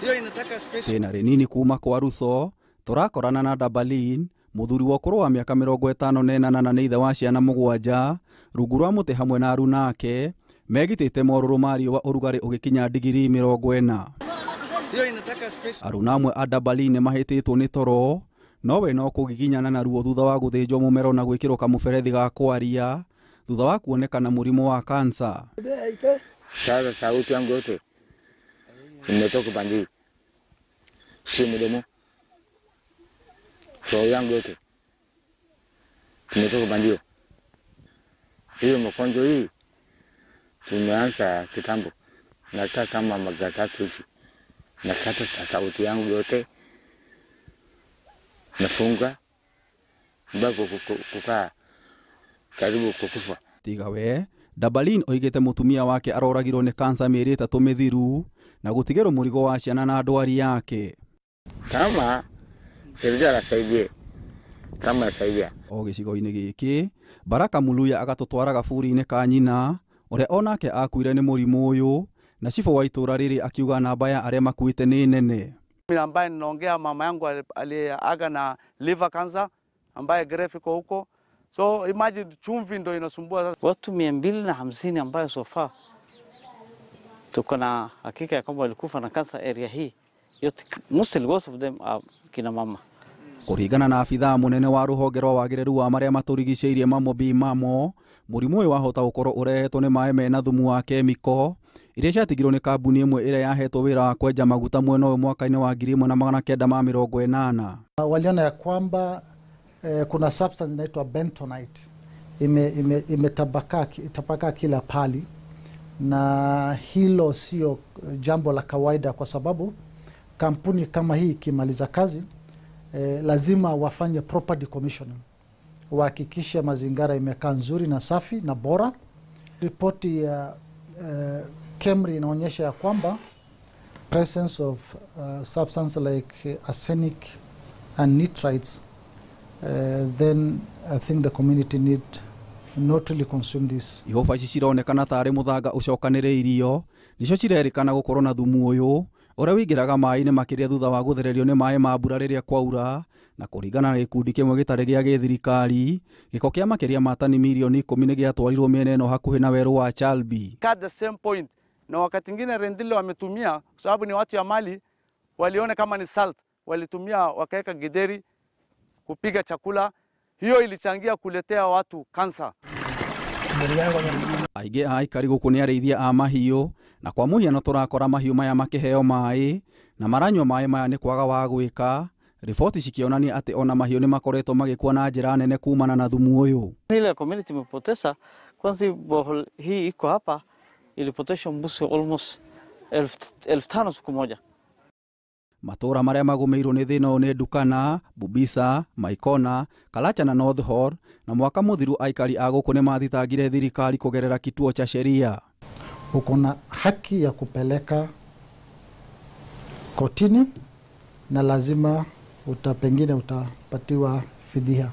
Hiyo inataka special. Tena renini kuma kwa Ruso tũrakorana na Dabalin, mũthuri wa ũkũrũ wa mĩaka 58 na nĩ ithe wa ciana 7, rungu rwa mũtĩ hamwe na aruna ake megitĩte morũrũ ma riũa ũrugarĩ ũgĩkinya digiri 40. Aruna amwe a Dabalin nĩ mahĩtĩtwo nĩ toro, nowe no kũgiginyana na ruo thutha wa gũthĩnjwo mũmero na gwĩkĩrwo kamũberethi ga kwaria thutha wa kuonekana mũrimũ wa kansa. Sasa sauti yangu yote imetoka bandio, si mdomo, roho yangu yote imetoka bandio. Hiyo mkonjo hii tumeanza kitambo, nakaa kama magatatu hivi, nakata sauti yangu yote, nafunga mpaka kukaa karibu kukufa. Tiga we Dabalin oigete mutumia wake aroragirwo ni kansa mĩeri 3 mĩthiru na gutigĩrwo mũrigo wa ciana na ndwari yake. Kama serikali asaidie, kama asaidia. O gĩcigo-inĩ gĩkĩ, Baraka Muluya agatũtwara gaburi-inĩ ka nyina ũrĩa onake akuire nĩ mũrimũ ũyũ, na cifo wa itũra rĩrĩ akiuga namba ya arĩa makuĩte nĩ nene. Mimi ambaye ninaongea mama yangu aliaga na liver cancer ambaye graph iko huko. So imagine chumvi ndio inasumbua sasa. Watu 250 ambayo so far tuko na hakika ya kwamba walikufa na cancer area hii. Yote mostly most of them are kina mama. Kũringana na abithaa munene wa rũhonge rwa wagĩrĩru wa marĩa matũrigicĩirie Mamo, mũrimũ ũyũ wahota gũkorwo ũrehetwo nĩ maĩ mena thumu wa kemiko iria ciatigirwo nĩ kambuni ĩmwe ĩrĩa yahetwo wĩra wa kwenja maguta mwena ũyũ mwaka-inĩ wa 1980. Waliona ya kwamba kuna substance inaitwa bentonite imetapakaa kila pali, na hilo sio jambo la kawaida, kwa sababu kampuni kama hii ikimaliza kazi lazima wafanye proper decommissioning, wahakikishe mazingira imekaa nzuri na safi na bora. Ripoti ya KEMRI inaonyesha ya kwamba presence of substance like arsenic and nitrites, then I think the community need not really consume this. Ihoba ici cironekana tarĩ mũthanga ũcokanĩrĩirio, nicio cirerĩkana gũkorwo na thumu ũyũ ũrĩa wĩingĩraga maĩ-inĩ makĩria thutha wa gũthererio nĩ maĩ ma mbura rĩrĩa kwaura, na kũringana na gĩkundi kĩmwe gĩtarĩ gĩa gĩthirikari, gĩko kĩa makĩria ma tani milioni 10 nĩ gĩatwarirwo mĩena ĩno hakuhĩ na werũ wa Chalbi. At the same point, na wakati mwingine rendile wametumia, kwa sababu ni watu ya mali, waliona kama ni salt, walitumia wakaweka githeri kupiga chakula. Hiyo ilichangia kuletea watu kansa. Aingĩ a aikari gũkũ nĩ arĩithia a mahiũ, na kwa mũhiano tũrakora mahiũ maya makĩheo maĩ na maranyua maĩ maya nĩ kwaga wa gwĩka. Riboti cikionania atĩ ona mahiũ nĩ makoretwo magĩkua na njĩra nene kumana na thumu ũyũ. Ile community imepoteza, kwanza bohol hii iko hapa ilipoteza mbuzi almost 1500 siku moja. Matũra marĩa magũmĩirwo nĩ thĩna ũyũ nĩ Ndukana, Bubisa, Maikona, Kalacha na North Hall, na mwaka mũthiru aikari a gũkũ nĩ mathitangire thirikari kũgerera kituo cha sheria. Uko na haki ya kupeleka kotini na lazima pengine utapatiwa fidia.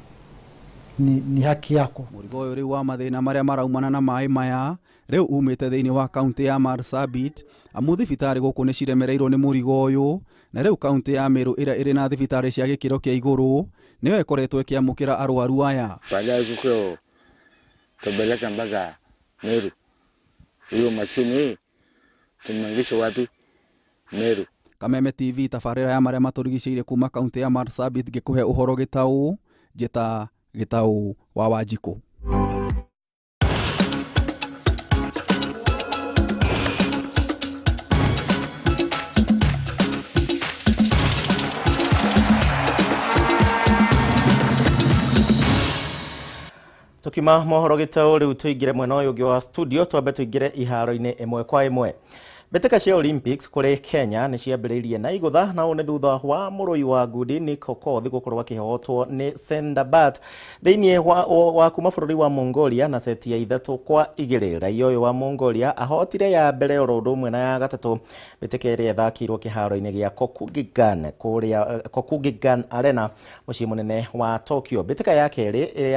Ni haki yako. Mũrigo ũyũ rĩu wa mathĩna marĩa maraumana na maĩ maya rĩu umĩte thĩinĩ wa kaunti ya Marsabit, amu thibitarĩ gũkũ nĩ ciremereirwo nĩ mũrigo ũyũ, na rĩu kaunti ya Meru ĩrĩa ĩrĩ na thibitarĩ cia gĩkĩro kĩa igũrũ nĩyo ĩkoretwo ĩkĩamũkĩra arwaru aya. Baadaye zukio tupeleka mpaka Meru. Hiyo machini tumeangisha wapi? Meru. Kameme TV tabarĩra ya marĩa matũrigicĩirie kuma kaunti ya Marsabit ngĩkũhe ũhoro Gĩtaũ, njĩta Gĩtaũ wa Wanjikũ. Tukima mohoro Gĩtaũ rĩu tũingĩre mwena ũyũ ũngĩ wa studio, twambe tũingĩre iharo-inĩ ĩmwe kwa ĩmwe. Mbĩtĩka cia Olympics kũrĩ Kenya nĩ ciambĩrĩirie na igũtha, na nĩ thutha wa mũrũi wa ngundi Nick Okoth gũkorwo akĩhotwo nĩ Sendabat thĩinĩ wa kuma bũrũri wa Mongolia na seti ya 3-2. Raia ũyũ wa Mongolia ahotire ya mbere oro ũndũ ũmwe na ya gatatũ, mbĩtĩka ĩrĩa ĩthakĩirwo kĩharo-inĩ gĩa Kokugigan Arena mũciĩ mũnene wa Tokyo. Mbĩtĩka ya kerĩ